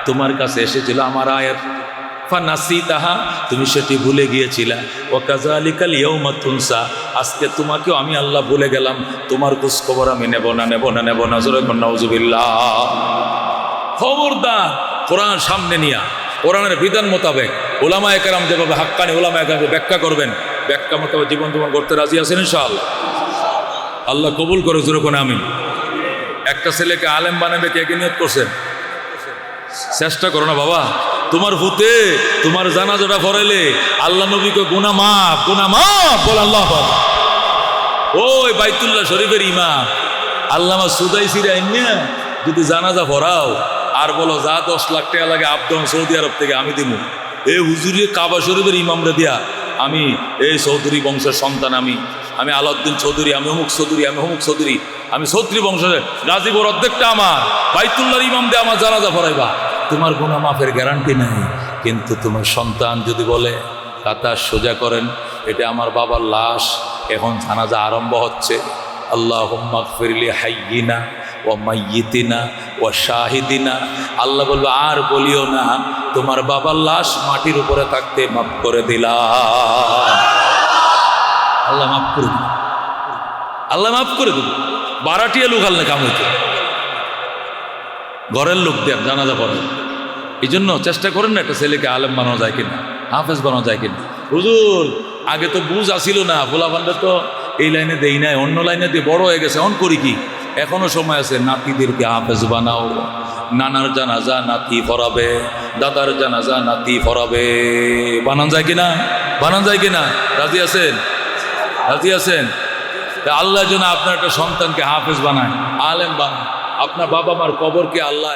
A: তোমার কাছে এসেছিল আমার আয়াত, ফানাসিতাহা, তুমি সেটি ভুলে গিয়েছিলা। ওয়া কাযালিকাল ইয়াউমা তুনসা, আজকে তোমাকেও আমি আল্লাহ ভুলে গেলাম, তোমার খোঁজ খবর আমি নেব না, নেব না, নেব না। জোরে বল নাউযুবিল্লাহ। খবরদার, কোরআন সামনে নিয়া, কোরআনের বিধান মোতাবেক উলামায়ে কেরাম যেভাবে হাক্কানি উলামায়ে কেরাম ব্যাখ্যা করবেন, ব্যাখ্যা মোতাবেক জীবন যাপন করতে রাজি আছেন ইনশাআল্লাহ? আল্লাহ কবুল করে, জোরে কোন আমিন। একটা ছেলেকে আলেম বানাবে, কে কে নিয়ত করছেন? চেষ্টা করো না বাবা, তোমার ভূতে তোমার জানাজাটা পড়াইলে আল্লাহ নবীকে গুনাহ মাফ, গুনাহ মাফ বল আল্লাহ। ওই বাইতুল্লাহ শরীফের ইমাম আল্লামা সুদাইসিরা এনে যদি জানাজা পড়াও আর বলো যা 10 লাখ টাকা লাগে আপডাউন সৌদি আরব থেকে আমি দিব, এই হুজুরি কাবা শরীফের ইমামরা দিয়া, আমি এই চৌধুরী বংশের সন্তান, আমি আলাউদ্দিন চৌধুরী, আমি অমুক চৌধুরী, আমি অমুক চৌধুরী, আমি চৌধুরী বংশের, গাজীপুর অর্ধেকটা আমার, বাইতুল্লাহর ইমাম দিয়ে আমার জানাজা পড়াইবা, তোমার গুনাহ মাফের গ্যারান্টি নাই। কিন্তু তোমার সন্তান যদি বলে কাতার সোজা করেন, এটা আমার বাবার লাশ, এখন জানাজা আরম্ভ হচ্ছে, আল্লাহুম্মা গফিরলি হাইয়িনা ওয়া মাইয়িতিনা ওয়া শাহিদিনা, আল্লাহ বলবে আর বলিও না, তোমার বাবার লাশ মাটির উপরে থাকতে মাফ করে দিলাম। আল্লাহ মাফ করে দিল, আল্লাহ মাফ করে দিল। বারাটিয়া লোক আল্লাহ কাম হইতে, ঘরের লোক দেন জানাজা পড়েন। এই জন্য চেষ্টা করেন না একটা ছেলেকে আলেম বানানো যায় কিনা, হাফেজ বানানো যায় কিনা। হুজুর আগে তো বুঝ আসিল না, ভোলাভান্ডার তো এই লাইনে দেই নাই, অন্য লাইনে দিয়ে বড় হয়ে গেছে, অন করি কি? এখনো সময় আছে, নাতিদেরকে হাফেজ বানাও, নানার জানাজা নাতি পড়াবে, দাদার জানাজা নাতি পড়াবে। বানান যায় কিনা? বানান যায় কিনা? রাজি আছেন? রাজি আছেন? আল্লাহ যেন আপনার একটা সন্তানকে হাফেজ বানায়, আলেম বানায়, আপনার বাবা মার কবরকে আল্লাহ